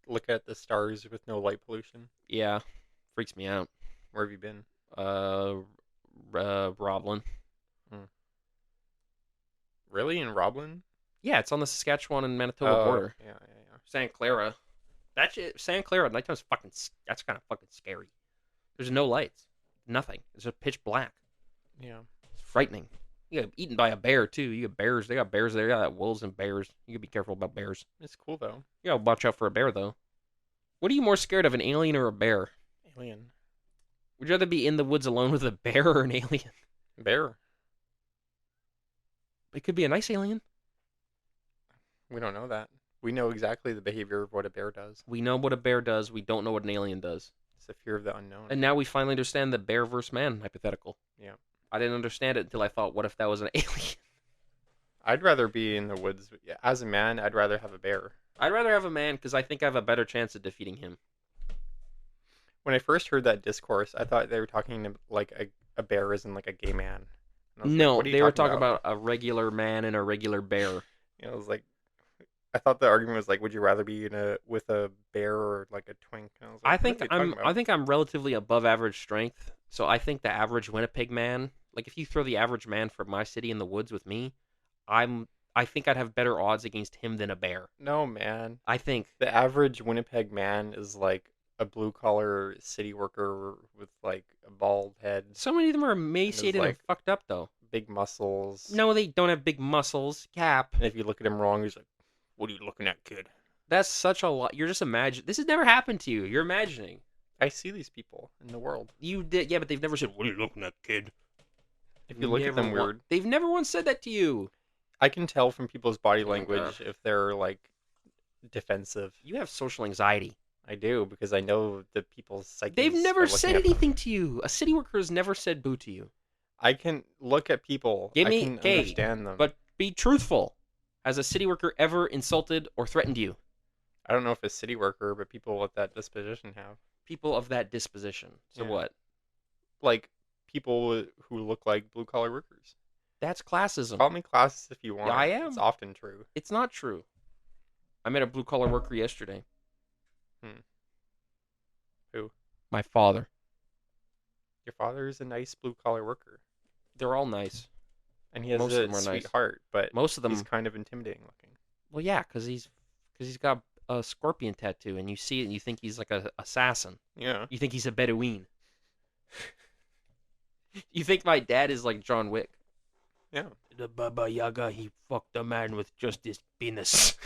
look at the stars with no light pollution? Yeah. Freaks me out. Where have you been? Roblin. Really? In Roblin? Yeah, it's on the Saskatchewan and Manitoba border. Yeah. Santa Clara. That shit, Santa Clara at nighttime's fucking. That's kind of fucking scary. There's no lights, nothing. It's just pitch black. Yeah. It's frightening. You get eaten by a bear too. You get bears. They got bears there. They got wolves and bears. You gotta be careful about bears. It's cool though. You gotta watch out for a bear though. What are you more scared of, an alien or a bear? Alien. Would you rather be in the woods alone with a bear or an alien? Bear. It could be a nice alien. We don't know that. We know exactly the behavior of what a bear does. We know what a bear does. We don't know what an alien does. It's the fear of the unknown. And now we finally understand the bear versus man hypothetical. Yeah. I didn't understand it until I thought, what if that was an alien? I'd rather be in the woods. As a man, I'd rather have a bear. I'd rather have a man because I think I have a better chance of defeating him. When I first heard that discourse, I thought they were talking to, like a bear isn't like a gay man. And I was like, No, what are you they were talking about a regular man and a regular bear. You know, I was like, I thought the argument was like, would you rather be with a bear or like a twink? And I was like, I think what are you talking about? I think I'm relatively above average strength, so I think the average Winnipeg man, like if you throw the average man from my city in the woods with me, I think I'd have better odds against him than a bear. No, man. I think The average Winnipeg man is like a blue collar city worker with like a bald head, so many of them are emaciated and like- fucked up though. big muscles. No, they don't have big muscles. Cap. And if you look at him wrong, he's like, what are you looking at, kid? That's such a lot. You're just imagining. This has never happened to you. You're imagining. I see these people in the world. You did, yeah, but they've never said, "What are you looking at, kid?" If you look at them weird, They've never once said that to you. I can tell from people's body Oh, language if they're like defensive. You have social anxiety. I do because I know the people's psyches. They've by never looking said at them. anything to you. A city worker has never said boo to you. I can look at people. Give I me- can okay, understand them. But be truthful. Has a city worker ever insulted or threatened you? I don't know if a city worker, but people with that disposition have. People of that disposition. So Yeah. what? Like people who look like blue collar workers. That's classism. Call me classist if you Yeah, I want. It's am. often true. It's not true. I met a blue collar worker yesterday. Hmm. Who? My father. Your father is a nice blue collar worker, They're all nice. and he has Most of a them are sweet nice. heart, but Most of he's them. kind of intimidating looking. Well, yeah, because he's got a scorpion tattoo, and you see it, and you think he's like a assassin. Yeah. You think he's a Bedouin. You think my dad is like John Wick. Yeah. The Baba Yaga, he fucked a man with just his penis.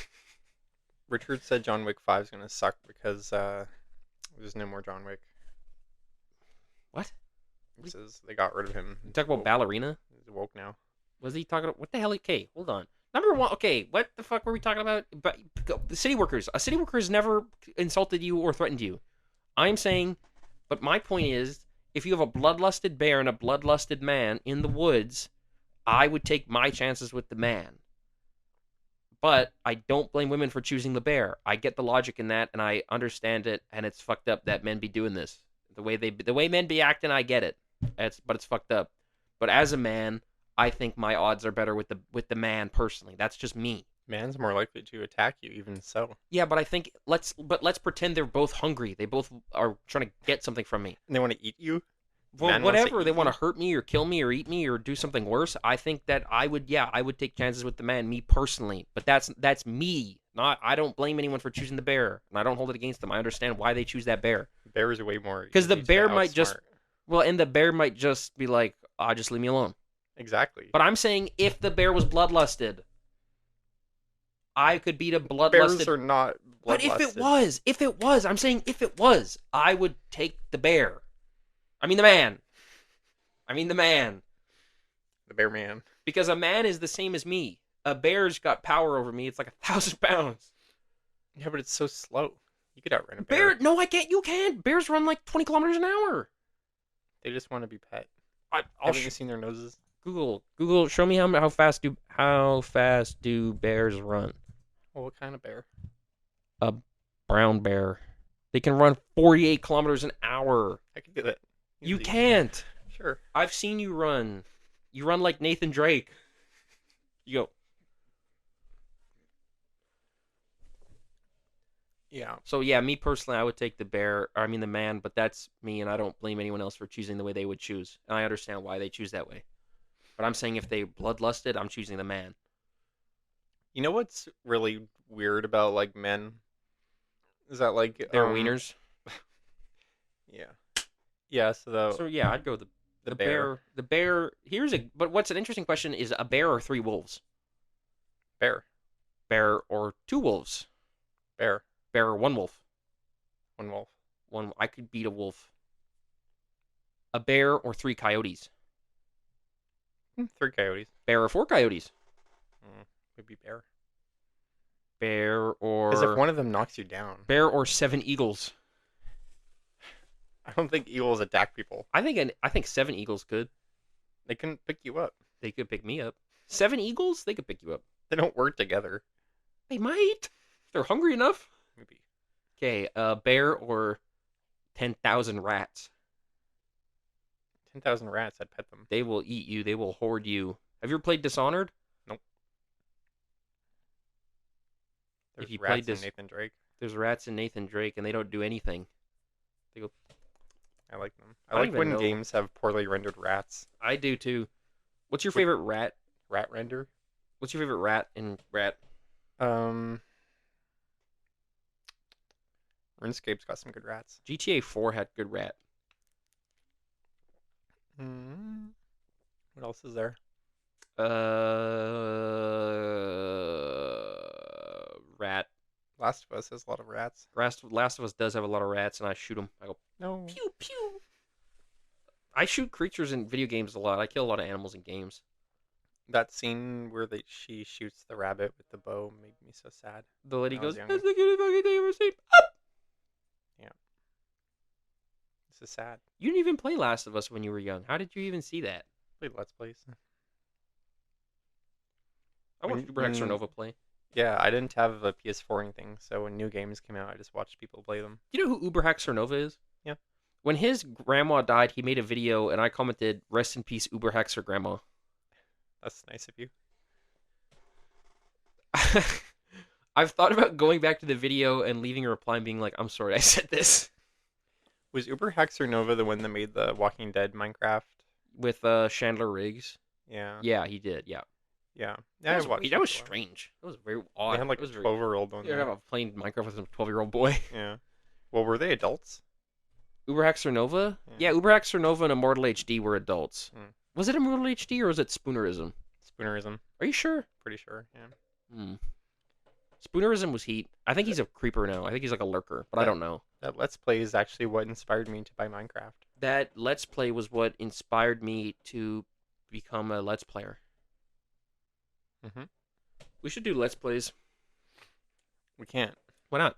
Richard said John Wick 5 is gonna suck because there's no more John Wick. What? He says they got rid of him. You talk about ballerina? He's woke now. Was he talking about what the hell? Okay, hold on. Number one, okay, what the fuck were we talking about? But the city workers. A city worker has never insulted you or threatened you. I'm saying, but my point is, if you have a bloodlusted bear and a bloodlusted man in the woods, I would take my chances with the man. But I don't blame women for choosing the bear. I get the logic in that, and I understand it, and it's fucked up that men be doing this. The way men be acting, I get it. But it's fucked up. But as a man, I think my odds are better with the man personally. That's just me. Man's more likely to attack you, even so. Yeah, but I think let's pretend they're both hungry. They both are trying to get something from me. And they want to eat you? Well, Man wants to whatever. eat They want you? to hurt me or kill me or eat me or do something worse. I think that I would take chances with the man, me personally. But that's me. Not I don't blame anyone for choosing the bear, and I don't hold it against them. I understand why they choose that bear. Bears are way more Because the easy to bear might just outsmart. and the bear might just be like, "Ah, just leave me alone." Exactly. But I'm saying if the bear was bloodlusted, I could beat a bloodlusted. Bears are not But bloodlusted. if it was, I'm saying if it was, I would take the bear. I mean the man. The bear man. Because a man is the same as me. A bear's got power over me. It's like 1,000 pounds. Yeah, but it's so slow. You could outrun a bear. Bear? No, I can't. You can. Bears run like 20 kilometers an hour. They just want to be pet. I'll Haven't you seen their noses? Google. Show me how fast do bears run? Well, what kind of bear? A brown bear. They can run 48 kilometers an hour. I could do that. You Easy. can't. Sure. I've seen you run. You run like Nathan Drake. You go. Yeah. So yeah, me personally, I would take the bear. Or, I mean the man, but that's me, and I don't blame anyone else for choosing the way they would choose. And I understand why they choose that way. But I'm saying if they bloodlusted, I'm choosing the man. You know what's really weird about like men? Is that like They're wieners. Yeah. Yeah. So yeah, I'd go the bear. The bear. But what's an interesting question is a bear or three wolves? bear. Bear or two wolves? Bear. Bear or one wolf? One wolf. One. I could beat a wolf. A bear or three coyotes? 3 coyotes. Bear or four coyotes? Would be bear. Bear or Because if one of them knocks you down, bear or seven eagles? I don't think eagles attack people. I think seven eagles could. They can pick you up. They could pick me up. Seven eagles? They could pick you up. They don't work together. They might. If they're hungry enough. Maybe. Okay, bear or 10,000 rats? 10,000 rats. I'd pet them. They will eat you. They will hoard you. Have you ever played Dishonored? Nope. There's If you rats played in Nathan Drake. There's rats in Nathan Drake, and they don't do anything. They go. I like them. I I don't like even when know. games have poorly rendered rats. I do too. What's your favorite rat? Rat render. What's your favorite rat in Rat? RuneScape's got some good rats. GTA 4 had good rat. What else is there? Rat. Last of Us has a lot of rats. Last of Us does have a lot of rats, and I shoot them. I go No. pew pew. I shoot creatures in video games a lot. I kill a lot of animals in games. That scene where she shoots the rabbit with the bow made me so sad. The lady When I was goes, younger. "That's the cutest fucking thing I've ever seen." This is sad. You didn't even play Last of Us when you were young. How did you even see that? Played Let's Plays. I watched Super Nova play. Yeah, I didn't have a PS4 or anything, so when new games came out, I just watched people play them. Do you know who Uberhaxer Nova is? Yeah, When his grandma died, he made a video, and I commented, "Rest in peace, Uberhaxer Grandma." that's nice of you. I've thought about going back to the video and leaving a reply and being like, "I'm sorry, I said this." Was Uber Hexer Nova the one that made the Walking Dead Minecraft? With Chandler Riggs. Yeah, Yeah, he did. Yeah, yeah, yeah. I watched that it was for a while. strange. That was very They odd. had like It a was very. 12-year-old on You there. have playing Minecraft with a 12-year-old boy. Yeah. Well, were they adults? Uberhaxer Nova? Yeah. Yeah, Uberhaxer Nova and Immortal HD were adults. Hmm. Was it Immortal HD or was it Spoonerism? Spoonerism. Are you sure? Pretty sure. Yeah. Hmm. Spoonerism was heat. I think he's a creeper now. I think he's like a lurker, but I don't know. That Let's Play is actually what inspired me to buy Minecraft. That Let's Play was what inspired me to become a Let's Player. Mm-hmm. We should do Let's Plays. We can't. Why not?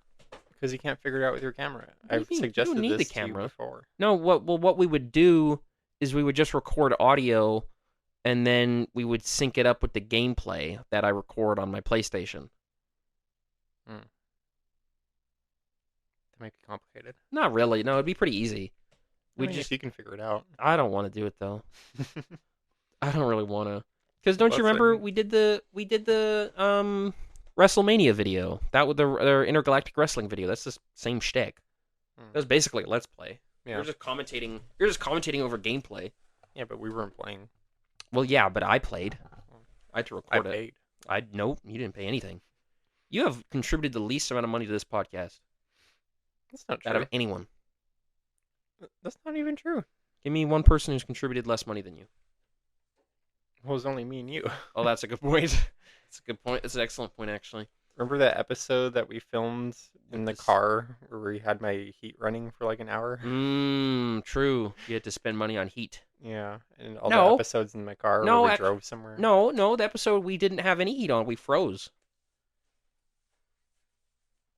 Because you can't figure it out with your camera. What do you I've mean? You suggested don't need this the to you camera. before. No, what we would do is we would just record audio and then we would sync it up with the gameplay that I record on my PlayStation. That might be complicated. Not really. No, it'd be pretty easy. I mean, if you can figure it out. I don't want to do it though. I don't really want to. Because don't you Well, remember so- we did the WrestleMania video. That was their intergalactic wrestling video. That's the same shtick. That was basically a Let's Play. Yeah. You're just commentating over gameplay. Yeah, but we weren't playing. Well, yeah, but I played. I had to I record it. paid. Nope, you didn't pay anything. You have contributed the least amount of money to this podcast That's not out true. of anyone. That's not even true. Give me one person who's contributed less money than you. Well, it was only me and you. Oh, that's a good point. That's a good point. That's an excellent point, actually. Remember that episode that we filmed in the This- car where we had my heat running for like an hour? True. You had to spend money on heat. Yeah, and all No. the episodes in my car No, where we ac- drove somewhere. No, the episode we didn't have any heat on. We froze.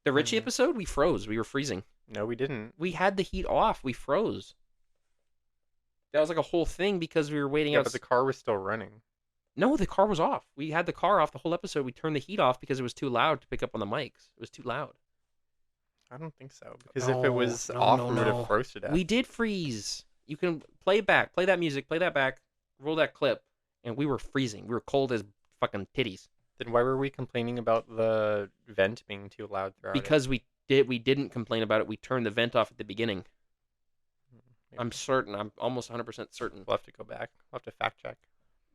The Richie Mhm. episode, we froze. We were freezing. No, we didn't. We had the heat off. We froze. That was like a whole thing because we were waiting Yeah, out. but the car was still running. No, the car was off. We had the car off the whole episode. We turned the heat off because it was too loud to pick up on the mics. It was too loud. I don't think so. Because if it No, was no, off, no, we would no. have froze to death. We did freeze. You can play it back. Play that music. Play that back. Roll that clip. And we were freezing. We were cold as fucking titties. Then why were we complaining about the vent being too loud throughout it? Because we didn't complain about it. We turned the vent off at the beginning. Maybe I'm certain. I'm almost 100% certain. we'll have to go back. We'll have to fact check.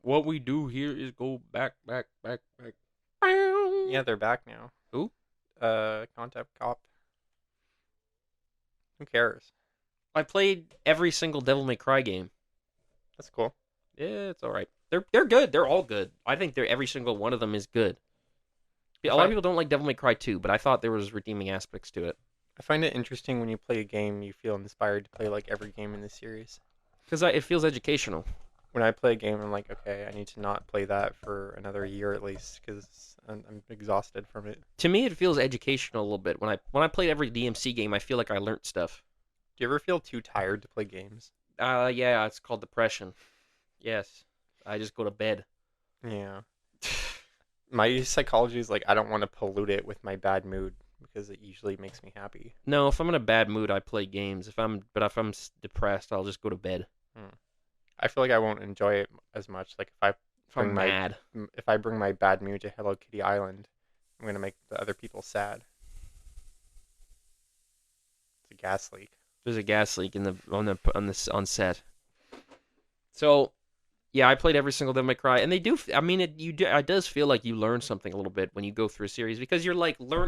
What we do here is go back. Yeah, they're back now. Who? Contact Cop. Who cares? I played every single Devil May Cry game. That's cool. Yeah, it's all right. They're good. They're all good. I think every single one of them is good. Yeah, a lot of people don't like Devil May Cry 2, but I thought there was redeeming aspects to it. I find it interesting when you play a game, you feel inspired to play like every game in the series. Because it feels educational. When I play a game, I'm like, okay, I need to not play that for another year at least because I'm exhausted from it. To me, it feels educational a little bit. When I played every DMC game, I feel like I learned stuff. Do you ever feel too tired to play games? Yeah, it's called depression. Yes, I just go to bed. Yeah. My psychology is like, I don't want to pollute it with my bad mood because it usually makes me happy. No, if I'm in a bad mood, I play games. If I'm depressed, I'll just go to bed. I feel like I won't enjoy it as much. Like If I'm Bring my- mad, if I bring my bad mood to Hello Kitty Island, I'm gonna make the other people sad. It's a gas leak. there's a gas leak on set. So, yeah, I played every single Devil May Cry, and they do. I mean, it does feel like you learn something a little bit when you go through a series because you're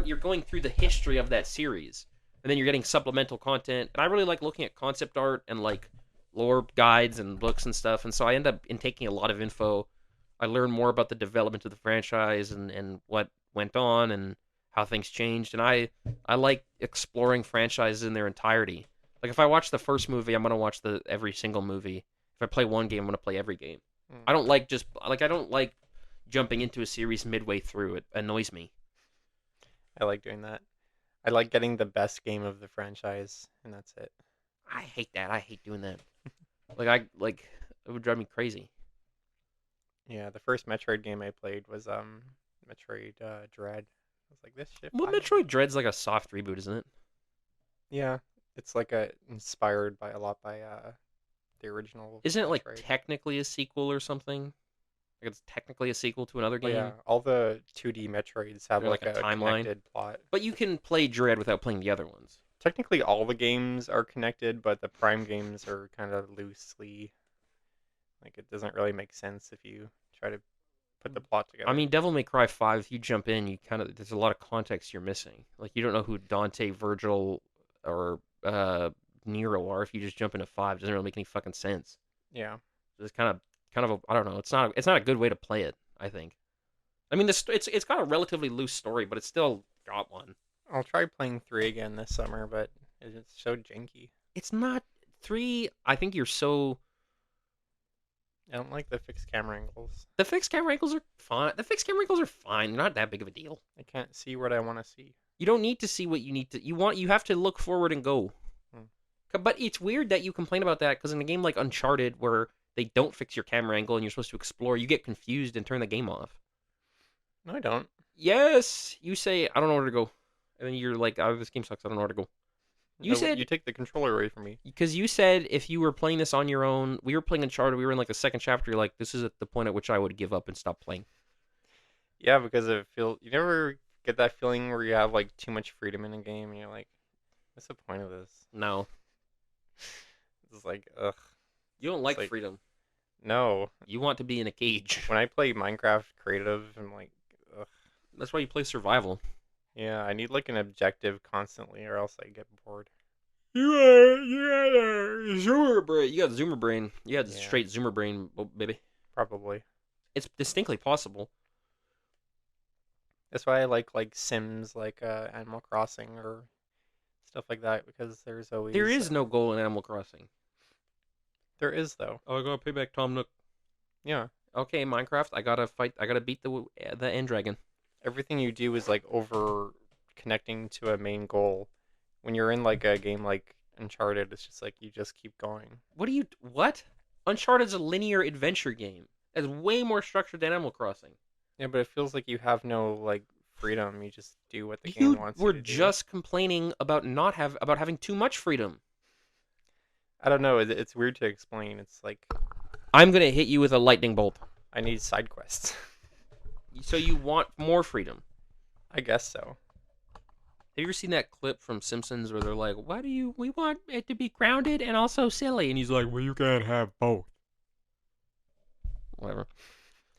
you're going through the history of that series, and then you're getting supplemental content. And I really like looking at concept art and like lore guides and books and stuff. And so I end up taking a lot of info. I learn more about the development of the franchise and what went on and how things changed. And I like exploring franchises in their entirety. Like if I watch the first movie, I'm gonna watch every single movie. If I play one game, I'm gonna play every game. I don't like I don't like jumping into a series midway through. It annoys me. I like doing that. I like getting the best game of the franchise, and that's it. I hate that. I hate doing that. it would drive me crazy. Yeah, the first Metroid game I played was Metroid Dread. I was like, this shit Well, fire. Metroid Dread's like a soft reboot, isn't it? Yeah, it's like a inspired by a lot by the original Isn't it like Metroid. technically a sequel or something? Like it's technically a sequel to another Oh yeah, game. all the 2D Metroids have They're like like a a timeline. connected plot. But you can play Dread without playing the other ones. Technically, all the games are connected, but the Prime games are kind of loosely. Like it doesn't really make sense if you try to put the plot I together. mean, Devil May Cry 5, if you jump in, you kind of there's a lot of context you're missing. Like you don't know who Dante, Virgil, or Nero are if you just jump into 5. It doesn't really make any fucking sense. Yeah, It's kind of I don't know. It's not a good way to play it, I think. I mean, it's got a relatively loose story, but it's still got one. I'll try playing 3 again this summer, but it's so janky. It's not 3. I think you're so I don't like the fixed camera angles. the fixed camera angles are fine. The fixed camera angles are fine. They're not that big of a deal. I can't see what I want to see. You don't need to see what you need to. You have to look forward and go. Hmm. But it's weird that you complain about that because in a game like Uncharted, where they don't fix your camera angle and you're supposed to explore, you get confused and turn the game off. No, I don't. Yes, you say I don't know where to go, and then you're like, "Oh, this game sucks. I don't know where to go." You No, said you take the controller away from me. because you said if you were playing this on your own, we were playing Uncharted. We were in like the second chapter. You're like, "This is at the point at which I would give up and stop playing." Yeah, because I feel you never get that feeling where you have like too much freedom in a game, and you're like, what's the point of this? No, It's like, ugh. you don't It's like like, freedom. no. You want to be in a cage. When I play Minecraft creative, I'm like, ugh. That's why you play survival. Yeah, I need like an objective constantly, or else I get bored. You got zoomer brain. You got zoomer brain. You got Yeah, straight zoomer brain, baby. probably. It's distinctly possible. That's why I like Sims, like Animal Crossing or stuff like that, because there's always There is no goal in Animal Crossing. there is though. Oh, I gotta pay back Tom Nook. Yeah, Okay, Minecraft. I gotta fight. I gotta beat the end dragon. everything you do is like over connecting to a main goal. When you're in like a game like Uncharted, it's just like you just keep going. What? Uncharted's a linear adventure game. It's way more structured than Animal Crossing. Yeah, but it feels like you have no like freedom. You just do what the game You wants you were to do. just complaining about not have about having too much freedom. I don't know. It's weird to explain. It's like I'm gonna hit you with a lightning bolt. I need side quests. So you want more freedom. I guess so. Have you ever seen that clip from Simpsons where they're like, "Why do we want it to be grounded and also silly?" And he's like, "Well, you can't have both." Whatever.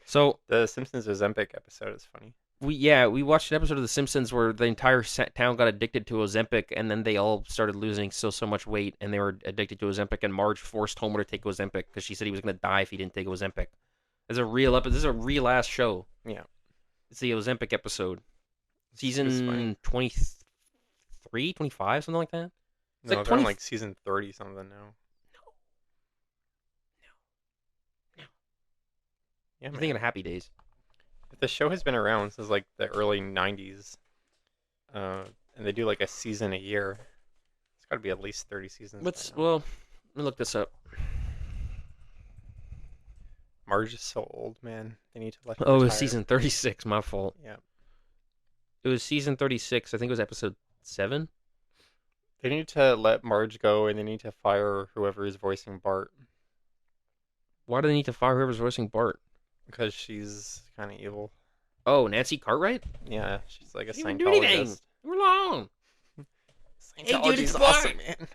So The Simpsons Ozempic episode is funny. we watched an episode of The Simpsons where the entire town got addicted to Ozempic, and then they all started losing so much weight, and they were addicted to Ozempic, and Marge forced Homer to take Ozempic because she said he was gonna die if he didn't take Ozempic. This is a real ass show. Yeah. It's the Ozempic episode, It's funny. season 23, 25, something like that. It's No, like they're on 20. like season 30 something now. Yeah, You're man. thinking of Happy Days. If the show has been around since like the early 90s, and they do like a season a year, it's got to be at least 30 seasons. Let's by now. well, let me look this up. Marge is so old, man. They need to let her Oh, it was retire. season 36. My fault. Yeah. It was season 36. I think it was episode 7. They need to let Marge go, and they need to fire whoever is voicing Bart Why do they need to fire whoever's voicing Bart? because she's kind of evil. Oh, Nancy Cartwright? Yeah, she's like a She didn't do anything. Scientologist. We're long. Hey, dude, Scientology's it's awesome, Bart. man.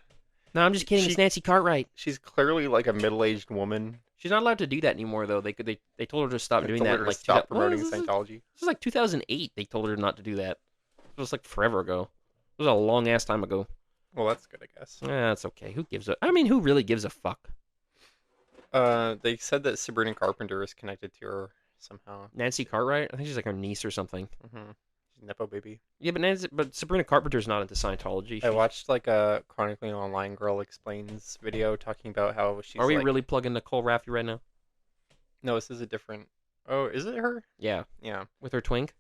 No, I'm just kidding. It's She- Nancy Cartwright. She's clearly like a middle-aged woman. She's not allowed to do that anymore, though. They told her to stop They doing told that. her to Like stop well, promoting this is Scientology. 2008. They told her not to do that. It was like forever ago. It was a long ass time ago. Well, that's good, I guess. Yeah, it's okay. Who gives a? I mean, who really gives a fuck? They said that Sabrina Carpenter is connected to her somehow. Nancy Cartwright? I think she's like her niece or something. Mm-hmm. She's Nepo baby. Yeah, but Sabrina Carpenter's not into Scientology. I watched like a Chronically Online Girl Explains video talking about how she's. Are we like... really plugging Nicole Rafferty right now? No, this is a different. Oh, is it her? Yeah, Yeah. with her twink.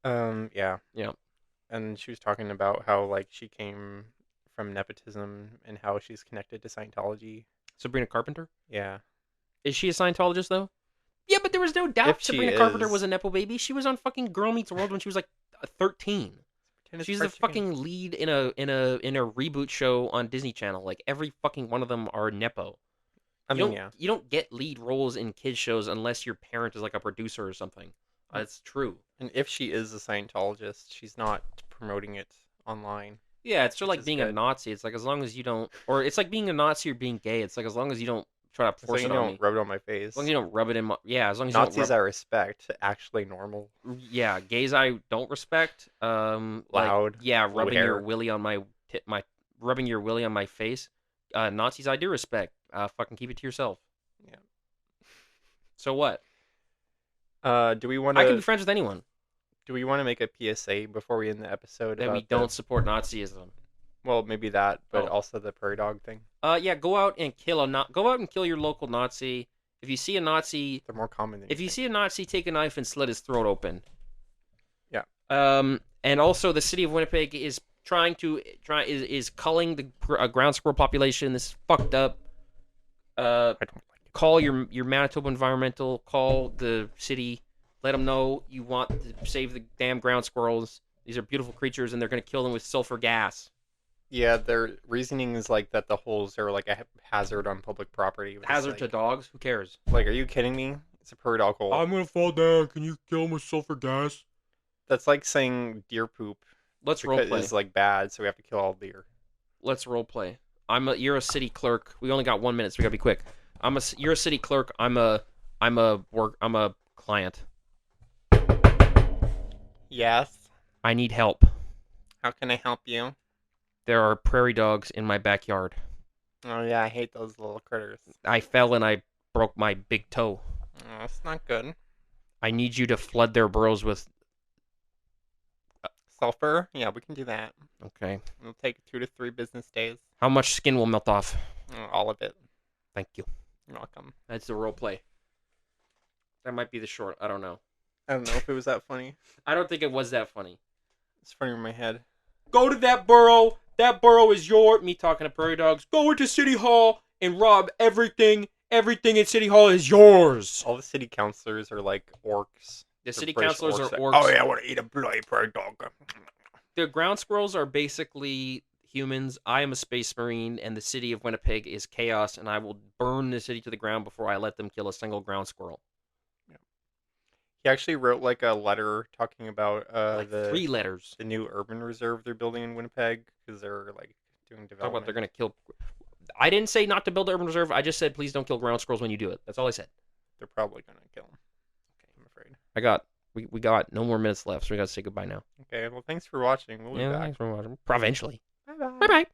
Yeah. Yeah. And she was talking about how like she came from nepotism and how she's connected to Scientology. Sabrina Carpenter. Yeah. Is she a Scientologist though? Yeah, but there was no doubt If she Sabrina Carpenter was is, a nepo baby. She was on fucking Girl Meets World when she was like 13. pretend it's She's the fried chicken. fucking lead in a reboot show on Disney Channel. Like every fucking one of them are nepo. I You mean, don't yeah. you don't get lead roles in kids shows unless your parent is like a producer or something. That's true. And if she is a Scientologist, she's not promoting it online, Yeah, it's sort of which like is being a good. Nazi. It's like as long as you don't, or it's like being a Nazi or being gay. It's like as long as you don't try to So force you it on don't me. rub it on my As long as face. you don't rub it in my, yeah. As long as you don't Nazis rub, I respect, actually normal, yeah. Gays I don't respect. Like loud, yeah, blue rubbing your hair. willy on my rubbing your willy on my face. Nazis I do respect. Fucking keep it to yourself. Yeah. So what? Do we want I can be to friends with anyone make a PSA before we end the episode that we about the don't support Nazism. well, maybe that, but Oh, also the prairie dog thing? yeah. Go out and go out and kill your local Nazi. If you see a Nazi, They're more common than you if you think. see a Nazi, take a knife and slit his throat open. Yeah. And also the city of Winnipeg is is culling the ground squirrel population. This is fucked up. I don't like it. Call your Manitoba Environmental. Call the city. Let them know you want to save the damn ground squirrels. These are beautiful creatures, and they're going to kill them with sulfur gas. Yeah, their reasoning is like that the holes are like a hazard on public property. But Hazard to dogs. Who cares? like, are you kidding me? It's a prairie dog hole. I'm gonna fall down. Can you kill him with sulfur gas? That's like saying deer poop Let's role because play. is like bad, so we have to kill all deer. Let's role play. You're a city clerk. We only got 1 minute, so we gotta be quick. You're a city clerk. I'm a client. Yes. I need help. How can I help you? There are prairie dogs in my backyard. Oh yeah, I hate those little critters. I fell and I broke my big toe. Oh, that's not good. I need you to flood their burrows with. Sulfur? Yeah, we can do that. Okay. It'll take 2 to 3 business days. How much skin will melt off? All of it. Thank you. You're welcome. That's the role play. That might be the short. I don't know. I don't know if it was that funny. I don't think it was that funny. It's funny in my head. Go to that burrow. That burrow is me talking to prairie dogs. Go into City Hall and rob everything. Everything in City Hall is yours. All the city councilors are like orcs. The They're city British councilors are like, orcs. oh yeah, I want to eat a bloody prairie dog. The ground squirrels are basically humans. I am a space marine, and the city of Winnipeg is chaos, and I will burn the city to the ground before I let them kill a single ground squirrel. Yeah. He actually wrote like a letter talking about Like 3 letters. the new urban reserve they're building in Winnipeg because they're like doing Talk about development. they're going to kill. I didn't say not to build an urban reserve. I just said please don't kill ground squirrels when you do it. That's all I said. They're probably gonna kill him. Okay, I'm afraid. We got no more minutes left, so we got to say goodbye now. Okay, well, thanks for watching. We'll be Yeah, back. thanks for watching. Provincially. Bye bye. Bye bye.